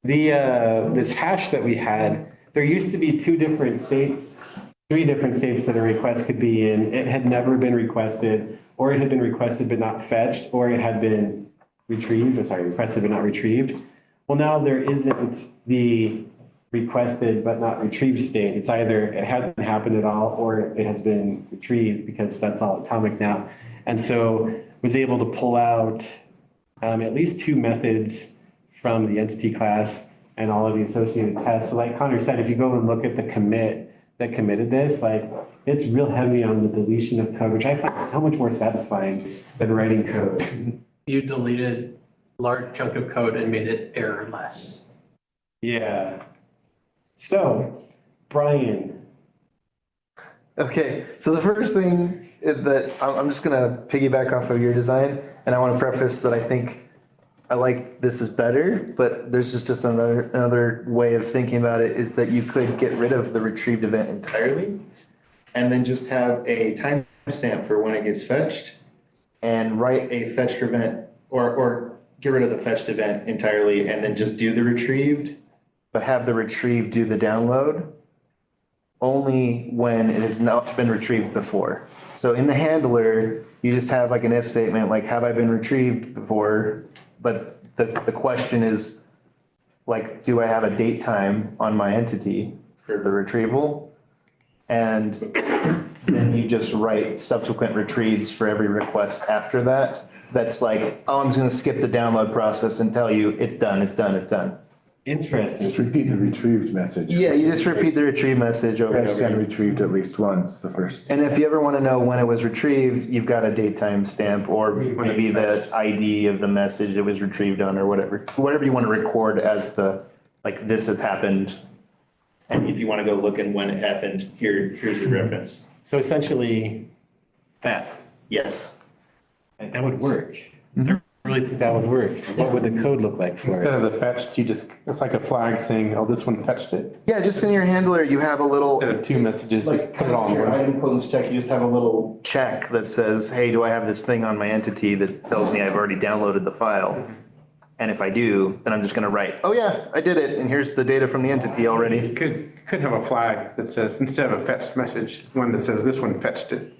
This hash that we had, there used to be 3 different states that a request could be in. It had never been requested, or it had been requested but not fetched, or it had been requested but not retrieved. Well, now there isn't the requested but not retrieved state. It's either it hasn't happened at all or it has been retrieved, because that's all atomic now. And so was able to pull out at least 2 methods from the entity class and all of the associated tests. So like Connor said, if you go and look at the commit that committed this, like it's real heavy on the deletion of code, which I find so much more satisfying than writing code. You deleted a large chunk of code and made it errorless. Yeah. So, Brian. Okay, so the first thing that I'm just gonna piggyback off of your design, and I want to preface that I think I like this is better, but there's just another way of thinking about it, is that you could get rid of the retrieved event entirely and then just have a timestamp for when it gets fetched and write a fetched event, or get rid of the fetched event entirely and then just do the retrieved, but have the retrieved do the download only when it has not been retrieved before. So in the handler, you just have like an if statement, like, have I been retrieved before? But the question is, like, do I have a date time on my entity for the retrieval? And then you just write subsequent retrieves for every request after that. That's like, oh, I'm just gonna skip the download process and tell you it's done, it's done, it's done. Just Interesting. repeat the retrieved message. Yeah, you just repeat the retrieve message over and Fetched over and again. retrieved at least once, the first. And if you ever want to know when it was retrieved, you've got a date time stamp, or maybe the ID of the message it was retrieved on, or whatever you want to record as the, like, this has happened. And if you want to go look and when it happened, here's the reference. So essentially, that Yes. would work. I really think that would work. What would the code look like for Instead it? of the fetched, it's like a flag saying, oh, this one fetched it. Yeah, just in your handler, you have a little, Instead of 2 messages, just like, put it all in your one. idempotency check, you just have a little check that says, hey, do I have this thing on my entity that tells me I've already downloaded the file? And if I do, then I'm just gonna write, oh yeah, I did it, and here's the data from the entity You already. could have a flag that says, instead of a fetched message, one that says this one fetched it.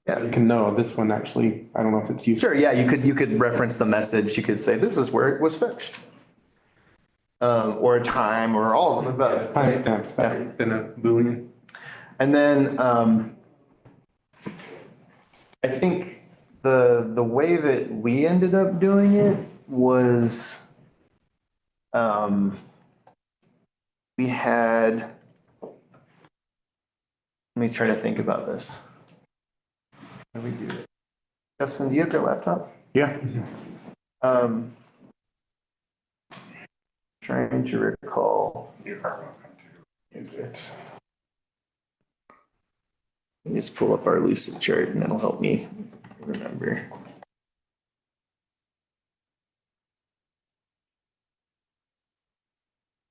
So you can know this one actually, I don't know if it's useful. Sure, yeah, you could reference the message, you could say, this is where it was fetched. Or a time, or all of them above. Timestamps better than a Boolean. And then, I think the way that we ended up doing it was, we had, let me try to think about this. How do we do it? Justin, do you have your laptop? Yeah. Trying to recall. You are welcome to use it. Let me just pull up our Lucid chart and that'll help me remember.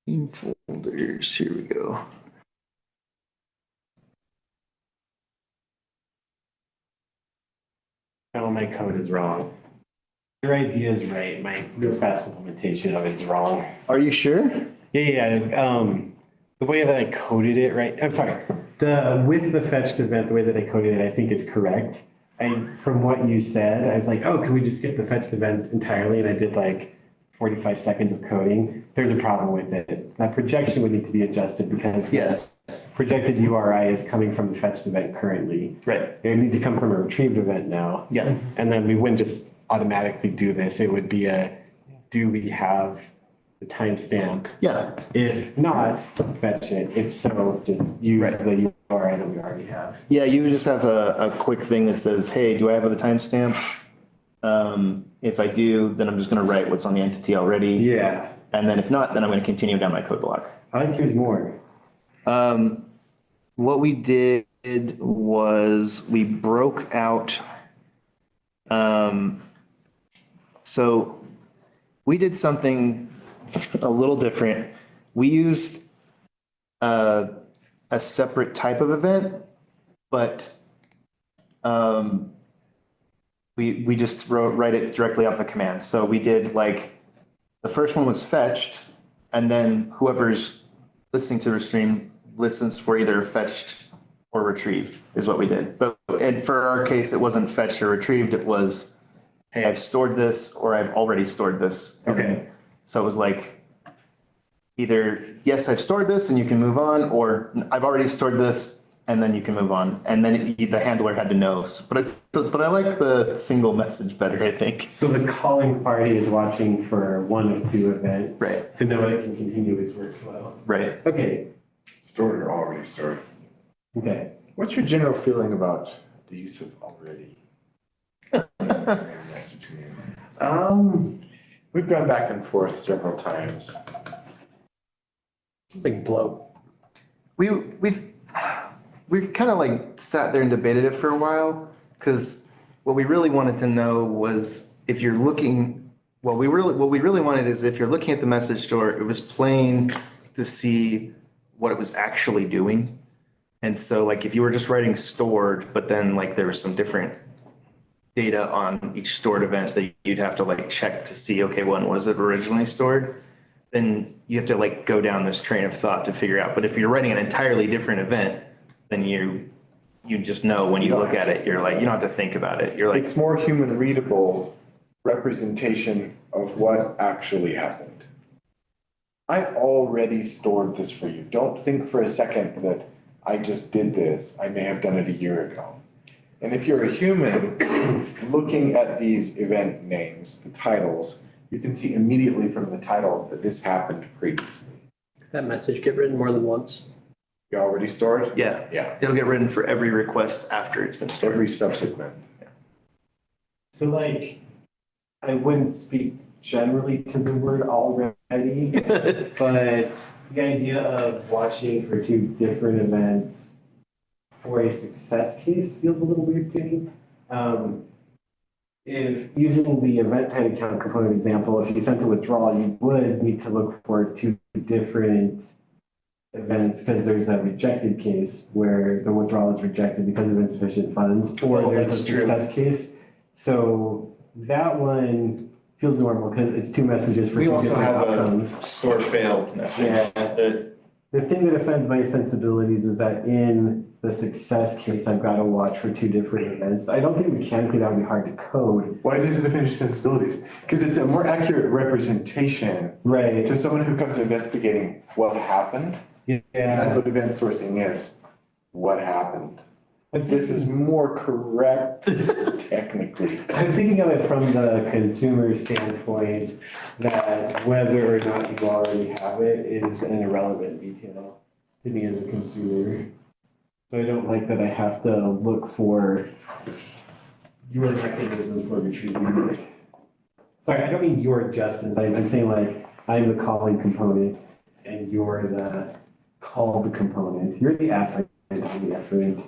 Team folders, here we go. No, my code is wrong. Your idea is right. My real fast implementation of it is wrong. Are you sure? Yeah. The way that I coded it, right? I'm sorry. With the fetched event, the way that I coded it, I think is correct. From what you said, I was like, oh, can we just skip the fetched event entirely? And I did like 45 seconds of coding. There's a problem with it. That projection would need to be adjusted because Yes. the projected URI is coming from the fetched event currently. Right. It would need to come from a retrieved event now. Yeah. And then we wouldn't just automatically do this. It would be do we have the timestamp? Yeah. If not, fetch it. If so, just use Right. the URI that we already have. Yeah, you would just have a quick thing that says, hey, do I have the timestamp? If I do, then I'm just gonna write what's on the entity already. Yeah. And then if not, then I'm gonna continue down my code block. I like yours more. What we did was we broke out, so we did something a little different. We used a separate type of event, but we just write it directly off the command. So we did like, the first one was fetched, and then whoever's listening to the stream listens for either fetched or retrieved is what we did. But and for our case, it wasn't fetched or retrieved. It was, hey, I've stored this or I've already stored this. Okay. So it was like either, yes, I've stored this and you can move on, or I've already stored this and then you can move on. And then the handler had to know. But I like the single message better, I think. So the calling party is watching for one of two events. Right. To know it can continue its workflow. Right. Okay. Stored or already stored. Okay. What's your general feeling about the use of already? Messaging. We've gone back and forth several times. It's like bloat. We kind of like sat there and debated it for a while, because what we really wanted to know was if you're looking, what we really wanted is if you're looking at the message store, it was plain to see what it was actually doing. And so like if you were just writing stored, but then like there was some different data on each stored event that you'd have to like check to see, okay, when was it originally stored? Then you have to like go down this train of thought to figure out. But if you're writing an entirely different event, then you just know when you look at it, you're like, you don't have to think about it. You're like, It's more human readable representation of what actually happened. I already stored this for you. Don't think for a second that I just did this. I may have done it a year ago. And if you're a human looking at these event names, the titles, you can see immediately from the title that this happened previously. Did that message get written more than once? You already stored? yeah. Yeah. It'll get written for every request after it's been stored. Every subsequent. So like, I wouldn't speak generally to the word already, but the idea of watching for two different events for a success case feels a little weird to me. If using the event time count component example, if you sent a withdrawal, you would need to look for two different events because there's a rejected case where the withdrawal is rejected because of insufficient funds, or Oh, there's a that's true. success case. So that one, feels normal because it's two messages for We two also different have a outcomes. store failed message Yeah. that The thing that offends my sensibilities is that in the success case, I've got to watch for two different events. I don't think mechanically that would be hard to code. Why does it offend your sensibilities? Because it's a more accurate representation Right. to someone who comes investigating what happened. And that's what event sourcing is. What happened? This is more correct technically. I'm thinking of it from the consumer standpoint, that whether or not you already have it is an irrelevant detail to me as a consumer. So I don't like that I have to look for your mechanism for retrieving it. Sorry, I don't mean your Justin's. I'm saying like, I'm the calling component and you're the called component. You're the afferent, I'm the efferent.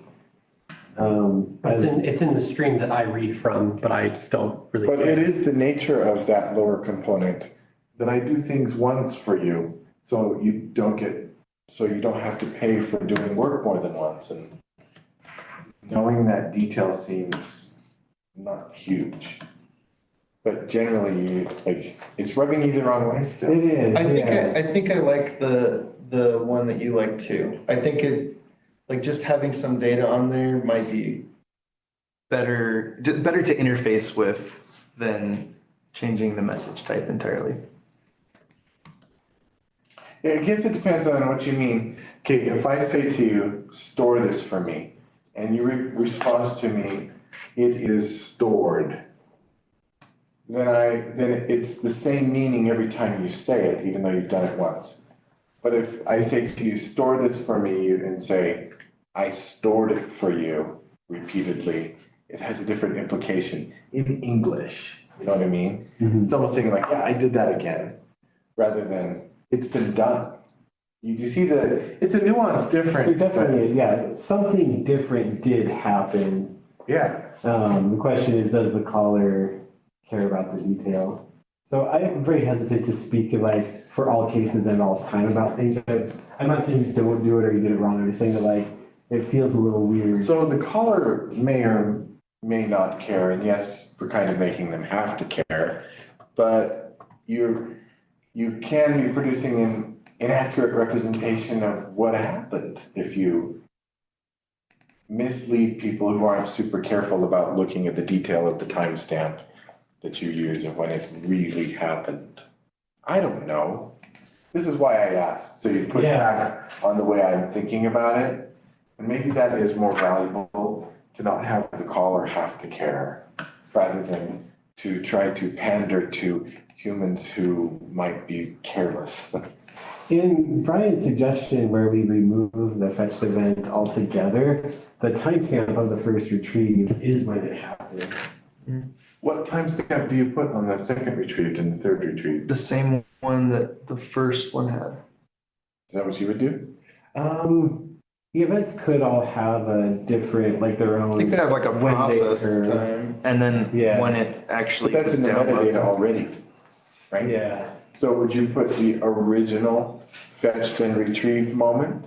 But it's in the stream that I read from, but I don't really. But it is the nature of that lower component that I do things once for you, so you don't have to pay for doing work more than once. And knowing that detail seems not huge. But generally, it's rubbing you the wrong way still. It is, I think I like the one that you like too. I think just having some data on there might be better to interface with than changing the message type entirely. Yeah, I guess it depends on what you mean. Okay, if I say to you, store this for me, and you respond to me, it is stored, then it's the same meaning every time you say it, even though you've done it once. But if I say to you, store this for me, and say, I stored it for you repeatedly, it has a different implication in English. You know what I mean? It's almost saying like, yeah, I did that again, rather than it's been done. You see it's a nuance difference. Definitely, yeah, something different did happen. Yeah. The question is, does the caller care about the detail? So I am very hesitant to speak like for all cases and all time about things. I'm not saying you don't do it or you did it wrong. I'm just saying that like, it feels a little weird. So the caller may or may not care, and yes, we're kind of making them have to care, but you can be producing an inaccurate representation of what happened if you mislead people who aren't super careful about looking at the detail of the timestamp that you use and when it really happened. I don't know. This is why I asked, so you push back on the way I'm thinking about it. And maybe that is more valuable to not have the caller have to care, rather than to try to pander to humans who might be careless. In Brian's suggestion where we remove the fetched event altogether, the timestamp of the first retrieve is when it happened. What timestamp do you put on the second retrieved and the third retrieved? The same one that the first one had. Is that what you would do? The events could all have a different, like their own. They could have like a when they process occur. time and then Yeah. when it actually. But that's in the was downloaded. metadata already, right? Yeah. So would you put the original fetched and retrieved moment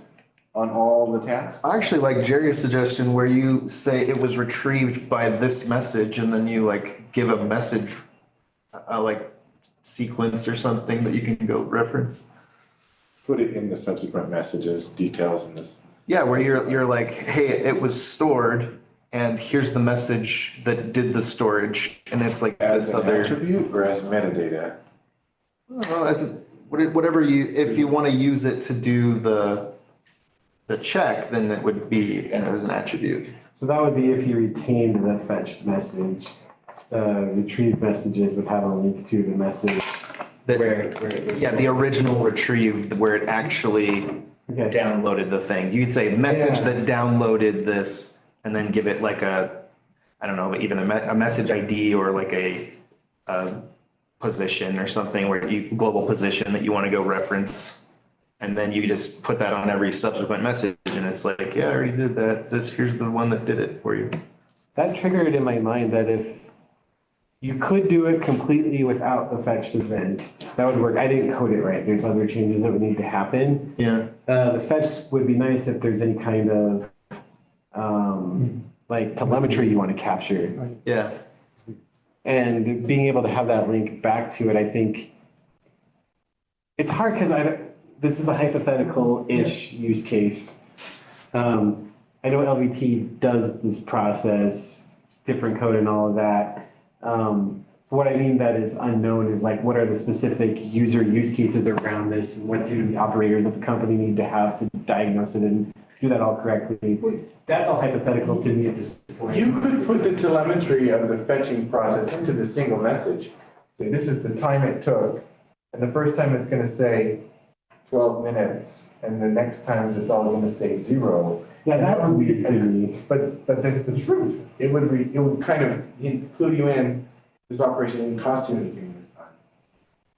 on all the tasks? I actually like Jerry's suggestion where you say it was retrieved by this message and then you like give a message, like sequence or something that you can go reference. Put it in the subsequent messages, details in this. Yeah, where you're like, hey, it was stored and here's the message that did the storage and it's like As this an other. attribute or as metadata? Well, whatever if you want to use it to do the check, then it would be as an attribute. So that would be if you retained the fetched message. The retrieved messages would have a link to the message That- where it was. Yeah, the original retrieve where it actually Okay. downloaded the thing. You could say message Yeah. that downloaded this and then give it like a, I don't know, even a message ID or like a position or something where global position that you want to go reference. And then you just put that on every subsequent message and it's like, yeah, I already did that. Here's the one that did it for you. That triggered in my mind that if you could do it completely without the fetched event, that would work. I didn't code it right. There's other changes that would need to happen. Yeah. The fetch would be nice if there's any kind of like telemetry you want to capture. Yeah. And being able to have that link back to it, I think it's hard because this is a hypothetical-ish use case. I know LVT does this process, different code and all of that. What I mean that is unknown is like, what are the specific user use cases around this? And what do the operators of the company need to have to diagnose it and do that all correctly? That's all hypothetical to me at this point. You could put the telemetry of the fetching process into the single message. Say, this is the time it took, and the first time it's gonna say 12 minutes, and the next times it's all gonna say 0. Yeah, that's weird to me. But that's the truth. It would kind of clue you in, this operation didn't cost you anything this time.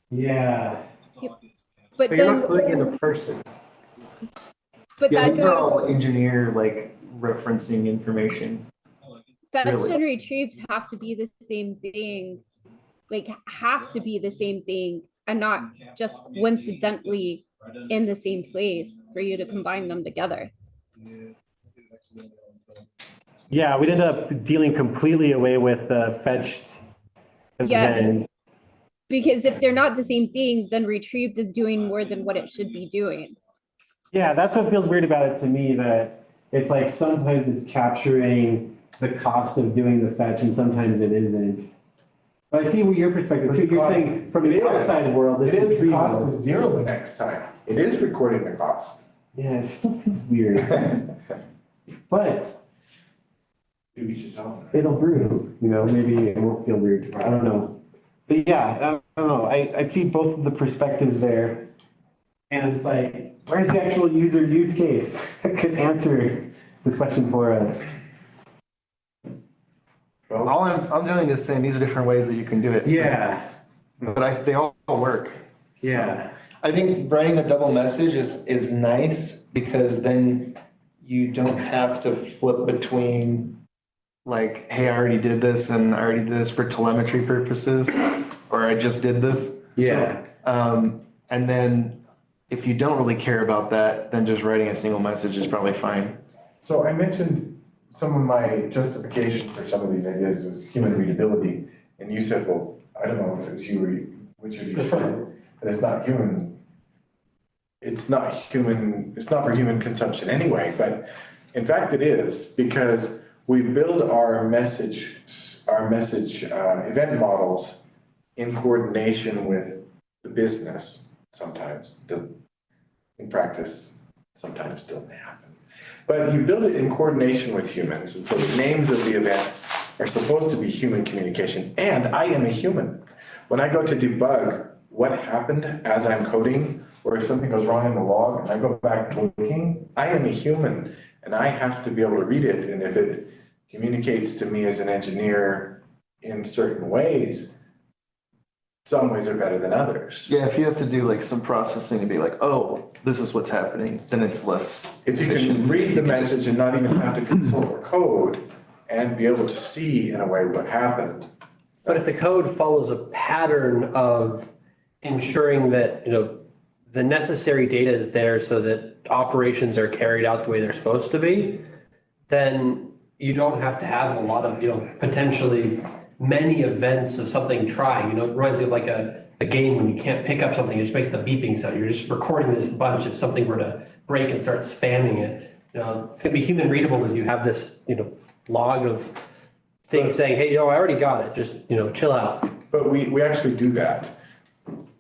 Yeah. But But you're then, not putting in a person. but Yeah, that these are goes, all engineer like referencing information. fetch really. and retrieves have to be the same thing, like have to be the same thing and not just coincidentally in the same place for you to combine them together. Yeah, we'd end up dealing completely away with the fetched Yeah. event. Because if they're not the same thing, then retrieved is doing more than what it should be doing. Yeah, that's what feels weird about it to me, that it's like sometimes it's capturing the cost of doing the fetch and sometimes it isn't. But I see what your perspective too. You're saying from the outside world, this It is, the cost retrieval. is 0 the next time. It is recording the cost. Yeah, it still feels weird. But Do each his own. it'll brew, maybe it won't feel weird tomorrow. I don't know. But yeah, I don't know. I see both of the perspectives there. And it's like, where's the actual user use case that could answer this question for us? All I'm doing is saying these are different ways that you can do it. Yeah, But they all work. yeah. I think writing the double message is nice because then you don't have to flip between like, hey, I already did this and I already did this for telemetry purposes, or I just did this. Yeah. And then if you don't really care about that, then just writing a single message is probably fine. So I mentioned some of my justification for some of these ideas was human readability. And you said, well, I don't know if it's you or which of you said, that it's not human. It's not for human consumption anyway, but in fact it is, because we build our message event models in coordination with the business sometimes. In practice, sometimes doesn't happen. But you build it in coordination with humans, and so the names of the events are supposed to be human communication, and I am a human. When I go to debug what happened as I'm coding, or if something goes wrong in the log and I go back looking, I am a human, and I have to be able to read it, and if it communicates to me as an engineer in certain ways, some ways are better than others. Yeah, if you have to do like some processing to be like, oh, this is what's happening, then it's less. If you efficient. can read the message and not even have to consult the code and be able to see in a way what happened. But if the code follows a pattern of ensuring that, the necessary data is there so that operations are carried out the way they're supposed to be, then you don't have to have a lot of, potentially many events of something trying. It reminds me of like a game when you can't pick up something, it just makes the beeping sound. You're just recording this bunch if something were to break and start spamming it. It's gonna be human readable as you have this, log of things saying, hey, I already got it, just, chill out. But we actually do that.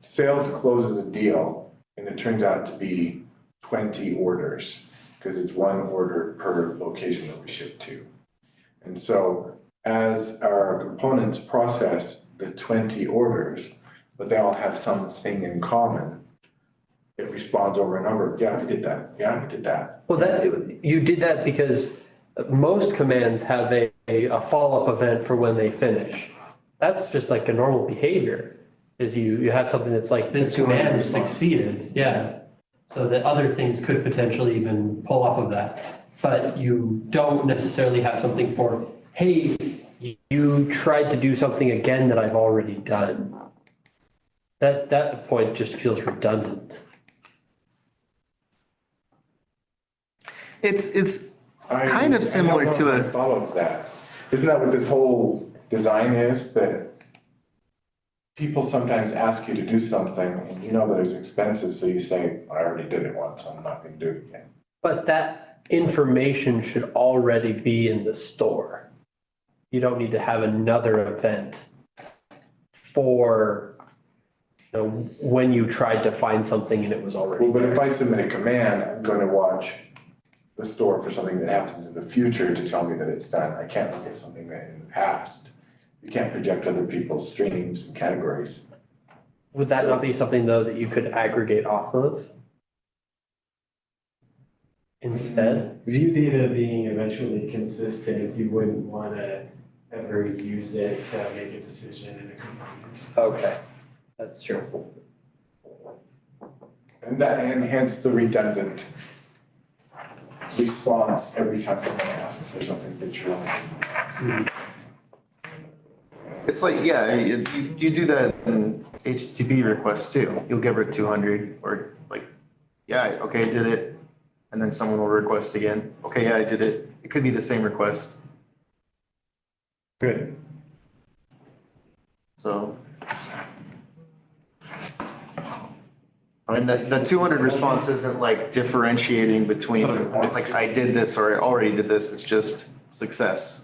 Sales closes a deal and it turns out to be 20 orders because it's one order per location that we ship to. And so as our components process the 20 orders, but they all have something in common, it responds over and over, yeah, we did that, yeah, we did that. Well, you did that because most commands have a follow-up event for when they finish. That's just like a normal behavior, is you have something that's like, this command succeeded, yeah. So that other things could potentially even pull off of that. But you don't necessarily have something for, hey, you tried to do something again that I've already done. That point just feels redundant. It's kind of similar to I followed that. Isn't that what this whole design is? That people sometimes ask you to do something and you know that it's expensive, so you say, I already did it once, I'm not gonna do it again. But that information should already be in the store. You don't need to have another event for, you know, when you tried to find something and it was already Well, but there. if I submit a command, I'm gonna watch the store for something that happens in the future to tell me that it's done. I can't look at something that in the past. You can't project other people's streams and categories. Would that not be something though that you could aggregate off of? Instead? View data being eventually consistent, you wouldn't wanna ever use it to make a decision in a component. Okay, that's true. And hence the redundant response every time someone asks for something that you're only. It's like, yeah, you do that in HTTP requests too. You'll give her 200 or like, yeah, okay, I did it. And then someone will request again. Okay, yeah, I did it. It could be the same request. Good. So. And the 200 response isn't like differentiating between, like, I did this or I already did this. It's just success.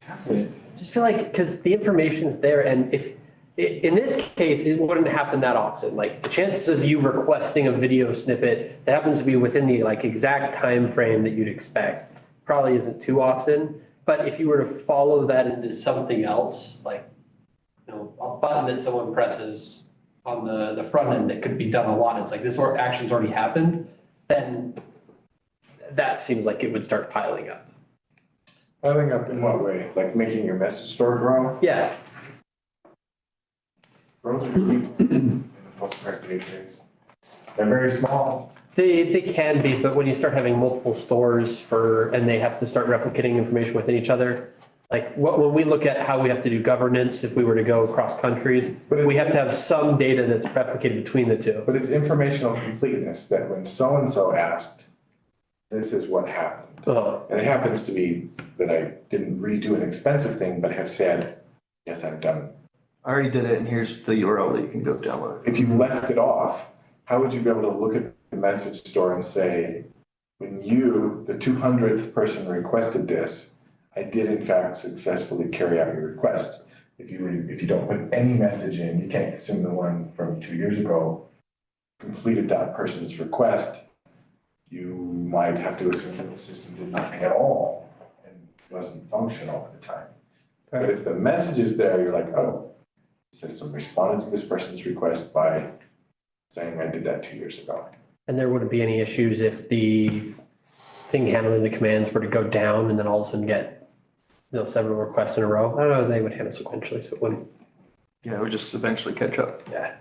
Just feel like, because the information's there, and if, in this case, it wouldn't happen that often. Like, the chances of you requesting a video snippet that happens to be within the like exact time frame that you'd expect probably isn't too often. But if you were to follow that into something else, like, you know, a button that someone presses on the front end that could be done a lot, it's like this action's already happened, then that seems like it would start piling up. Piling up in what way? Like making your message store grow? Yeah. Growth are deep in the Postgres database. They're very small. They can be, but when you start having multiple stores and they have to start replicating information within each other, like when we look at how we have to do governance, if we were to go across countries, we have to have some data that's replicated between the two. But it's informational completeness that when so-and-so asked, this is what happened. And it happens to be that I didn't redo an expensive thing, but have said, yes, I'm done. I already did it and here's the URL that you can go download. If you left it off, how would you be able to look at the message store and say, when you, the 200th person requested this, I did in fact successfully carry out your request. If you don't put any message in, you can't assume the one from 2 years ago completed that person's request. You might have to assume that the system did nothing at all and wasn't functional at the time. But if the message is there, you're like, oh, the system responded to this person's request by saying I did that 2 years ago. And there wouldn't be any issues if the thing handling the commands were to go down and then all of a sudden get, you know, several requests in a row. I don't know, they would handle sequentially, so it wouldn't. Yeah, it would just eventually catch up. Yeah.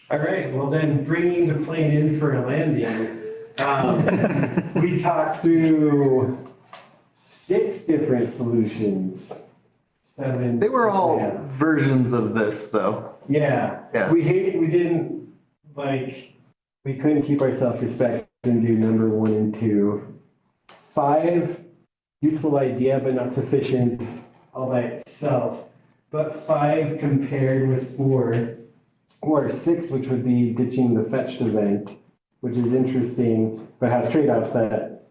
All right, well then, bringing the plane in for a landing, we talked through 6 different solutions, 7. They were all yeah. versions of this though. Yeah. Yeah. We didn't, like, we couldn't keep our self-respect and do number 1 and 2. 5, useful idea, but not sufficient all by itself. But 5 compared with 4, or 6, which would be ditching the fetched event, which is interesting, but has trade-offs that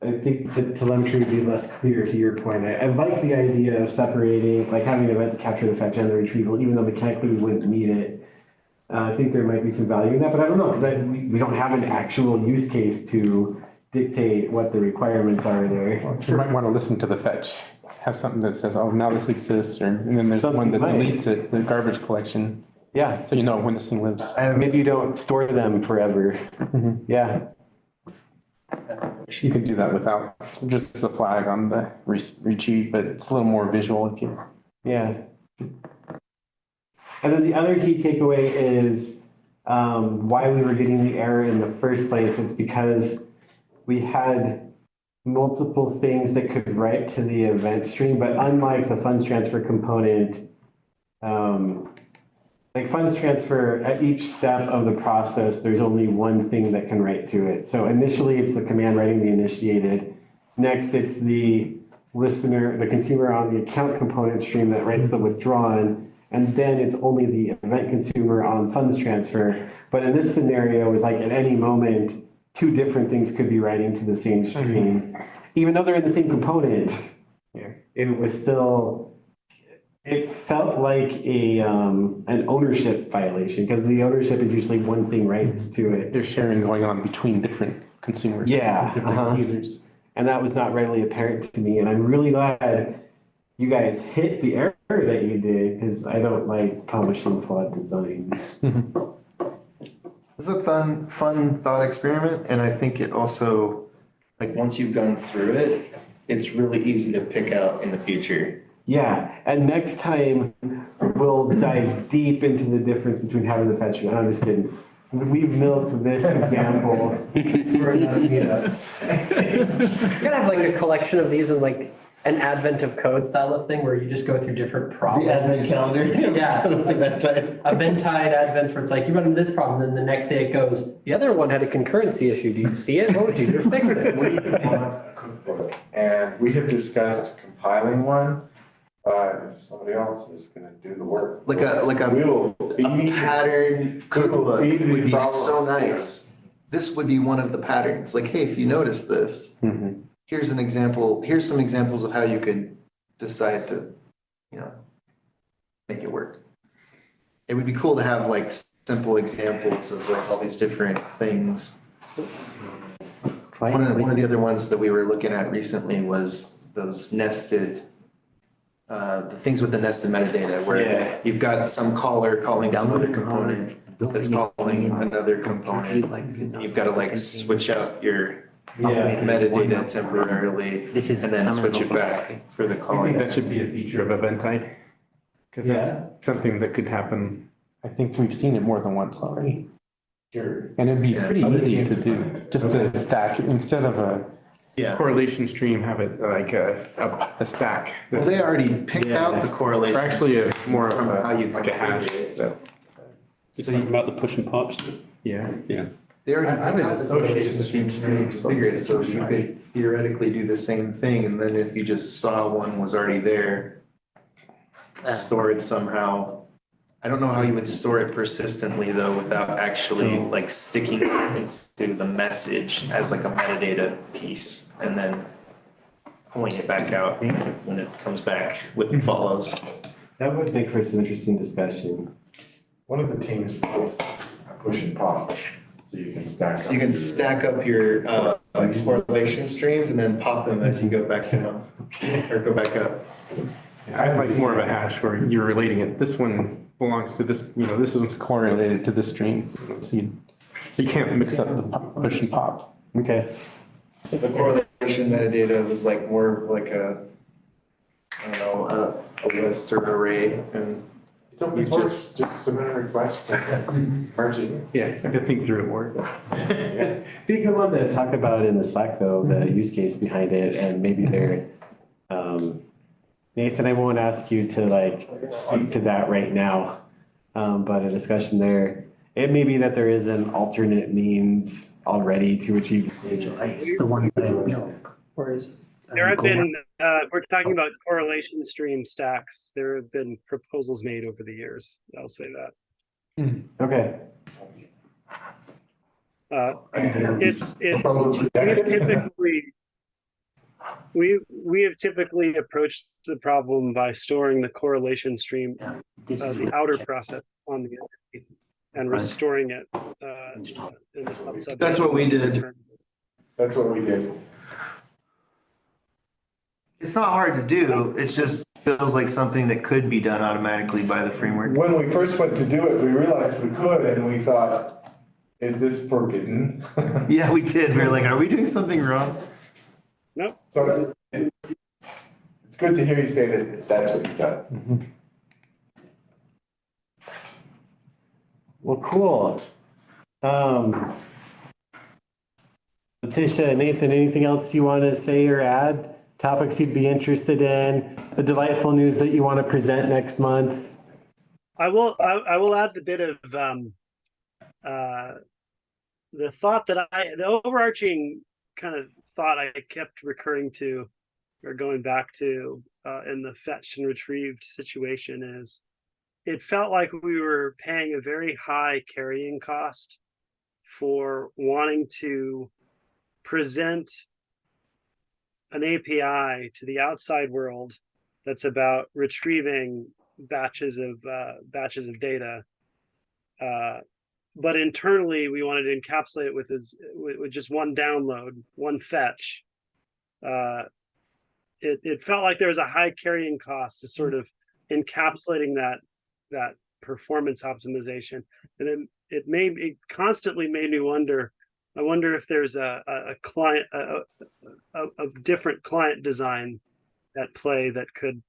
I think the telemetry would be less clear to your point. I like the idea of separating, like having an event to capture the fetch and the retrieval, even though mechanically we wouldn't need it. I think there might be some value in that, but I don't know, because we don't have an actual use case to dictate what the requirements are there. You might want to listen to the fetch, have something that says, oh, now this exists, and then there's one that Something might. deletes it, the garbage collection. Yeah, So you know when this thing lives. maybe you don't store them forever. Yeah. You could do that without just the flag on the retrieve, but it's a little more visual if you. Yeah. And then the other key takeaway is why we were getting the error in the first place. It's because we had multiple things that could write to the event stream, but unlike the funds transfer component, like funds transfer, at each step of the process, there's only one thing that can write to it. So initially, it's the command writing the initiated. Next, it's the listener, the consumer on the account component stream that writes the withdrawn, and then it's only the event consumer on funds transfer. But in this scenario, it's like at any moment, two different things could be writing to the same stream. Even though they're in the same component, it was still, it felt like an ownership violation, because the ownership is usually one thing writes to it. There's sharing going on between different consumers. Yeah, Different users. And that was not readily apparent to me, and I'm really glad you guys hit the error that you did, because I don't like publishing flawed designs. It's a fun thought experiment, and I think it also, like, once you've gone through it, it's really easy to pick out in the future. Yeah, and next time we'll dive deep into the difference between having the fetch. I'm just kidding. We've milked this example for enough meetups. You gotta have like a collection of these and like an advent of code style of thing where you just go through different problems. The advent calendar. Yeah. For that type. Event-tied advents where it's like, you run into this problem, then the next day it goes, the other one had a concurrency issue. Do you see it? What would you do to fix it? We want a cookbook, and we have discussed compiling one, but if somebody else is gonna do the work. Like a We will A feed, pattern cookbook feed these would be so problems. nice. This would be one of the patterns, like, hey, if you notice this, here's an example, here's some examples of how you could decide to, make it work. It would be cool to have like simple examples of like all these different things. One of the other ones that we were looking at recently was those nested, the things with the nested metadata where you've got some caller calling some other component that's calling another component. You've got to like switch out your metadata temporarily and then switch it back for the I think calling. that should be a feature of Eventide. Because that's something that could happen. I think we've seen it more than once already. Sure. And it'd be Yeah. pretty Other easy teams to have do, done it. just to stack, instead of a Yeah. correlation stream, have it like a stack. Well, they already picked out the correlation. Or actually more of From how you like a hash. that- You're talking about the push and pops? Yeah. They already I picked would out the associate correlation the stream two to names. configure it, so you could theoretically do the same thing, and then if you just saw one was already there, store it somehow. I don't know how you would store it persistently though, without actually like sticking it into the message as like a metadata piece, and then pulling it back out when it comes back with follows. That would make for some interesting discussion. One of the teams built a push and pop, so you can stack. So you can up your- stack up your correlation streams and then pop them as you go back down, or go back up. I like more of a hash where you're relating it. This one belongs to this, this one's correlated to this stream. So you can't mix up the push and pop. Okay. The correlation metadata was like more of like I don't know, a list or array, and It's open source, just submit a request and merge it. Yeah, I could think through it more. Be a good one to talk about in the Slack though, the use case behind it, and maybe there, Nathan, I won't ask you to like speak to that right now. But a discussion there, it may be that there is an alternate means already to achieve the same. It's the one that I built. Where is? There have been, we're talking about correlation stream stacks. There have been proposals made over the years. I'll say that. Okay. We have typically approached the problem by storing the correlation stream, the outer process on the entity and restoring it. In the subset. that's what we did. That's what we did. It's not hard to do, it just feels like something that could be done automatically by the framework. When we first went to do it, we realized we could, and we thought, is this forbidden? Yeah, we did, we were like, are we doing something wrong? Nope. So it's good to hear you say that that's what you've done. Well, cool. Letitia, Nathan, anything else you want to say or add? Topics you'd be interested in, the delightful news that you want to present next month? I will add the bit of the thought that the overarching kind of thought I kept recurring to or going back to in the fetched and retrieved situation is it felt like we were paying a very high carrying cost for wanting to present an API to the outside world that's about retrieving batches of data. But internally, we wanted to encapsulate it with just one download, one fetch. It felt like there was a high carrying cost to sort of encapsulating that performance optimization, and it constantly made me wonder. I wonder if there's a client a different client design at play that could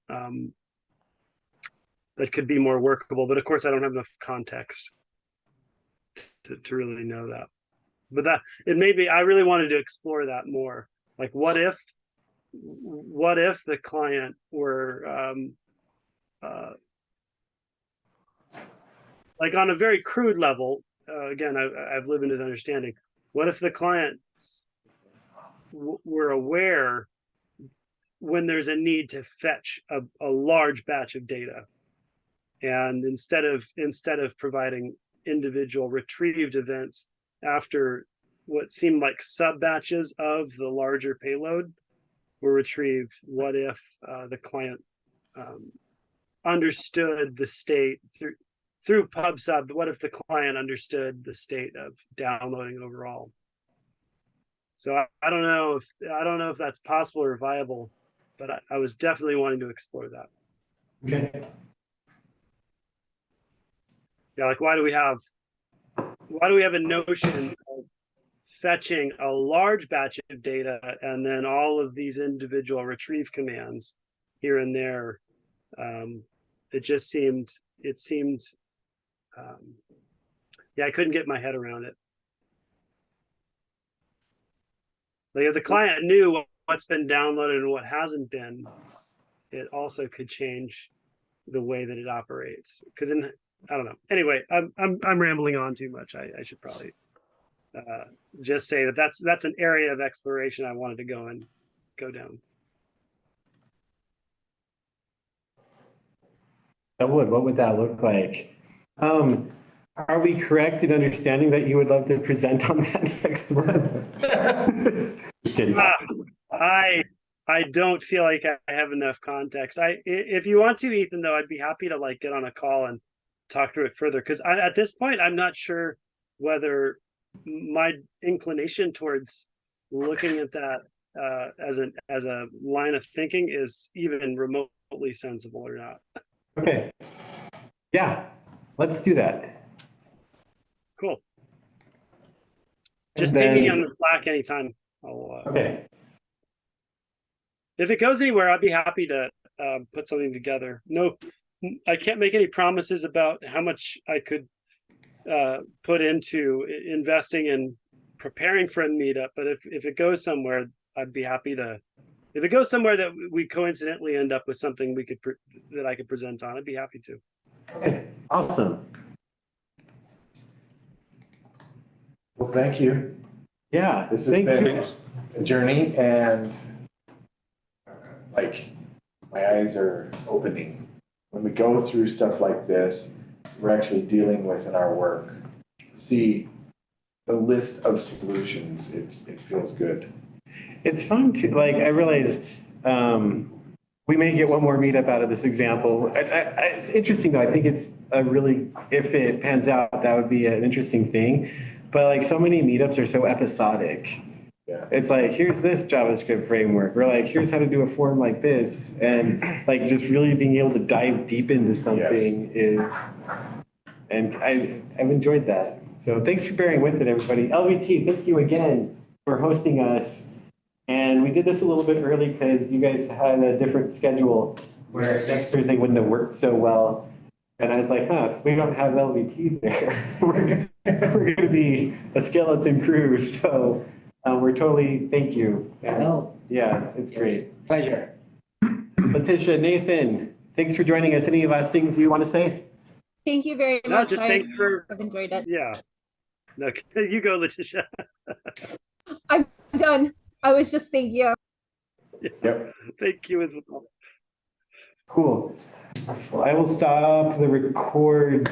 be more workable. But of course, I don't have enough context to really know that. But that it made me. I really wanted to explore that more. Like, what if the client were like on a very crude level? Again, I've limited understanding. What if the clients were aware when there's a need to fetch a large batch of data, and instead of providing individual retrieved events after what seemed like sub batches of the larger payload were retrieved, what if the client understood the state through PubSub? What if the client understood the state of downloading overall? So I don't know if that's possible or viable, but I was definitely wanting to explore that. Okay. Yeah, like why do we have a notion of fetching a large batch of data and then all of these individual retrieve commands here and there? It seemed yeah, I couldn't get my head around it. Like if the client knew what's been downloaded and what hasn't been, it also could change the way that it operates. Because I don't know. Anyway, I'm rambling on too much. I should probably just say that's an area of exploration I wanted to go down. What would that look like? Are we correct in understanding that you would love to present on that next month? Just kidding. I don't feel like I have enough context. If you want to, Ethan, though, I'd be happy to like get on a call and talk through it further. Because at this point, I'm not sure whether my inclination towards looking at that as a line of thinking is even remotely sensible or not. Okay. Yeah, let's do that. Cool. Just ping me on the Slack anytime. Okay. If it goes anywhere, I'd be happy to put something together. No, I can't make any promises about how much I could put into investing in preparing for a meetup. But if it goes somewhere, I'd be happy to. If it goes somewhere that we coincidentally end up with something that I could present on, I'd be happy to. Okay. Awesome. Well, thank you. Yeah. This has been a journey, and like my eyes are opening. When we go through stuff like this, we're actually dealing with in our work. See the list of solutions, it feels good. It's fun to, like, I realize we may get one more meetup out of this example. It's interesting though. I think it's a really, if it pans out, that would be an interesting thing. But like so many meetups are so episodic. Yeah. It's like, here's this JavaScript framework. Or like, here's how to do a form like this. And like just really being able to dive deep into something is, and I've enjoyed that. So thanks for bearing with it, everybody. LVT, thank you again for hosting us. And we did this a little bit early because you guys had a different schedule where next Thursday wouldn't have worked so well. And I was like, if we don't have LVT there, we're going to be a skeleton crew. So we're totally, thank you. Yeah, it's great. Pleasure. Letitia, Nathan, thanks for joining us. Any last things you want to say? Thank you very No, much. just thanks for. I've enjoyed it. Yeah. No, you go, Letitia. I'm done. I was just thank you. Yep. Thank you as well. Cool. Well, I will stop the recording.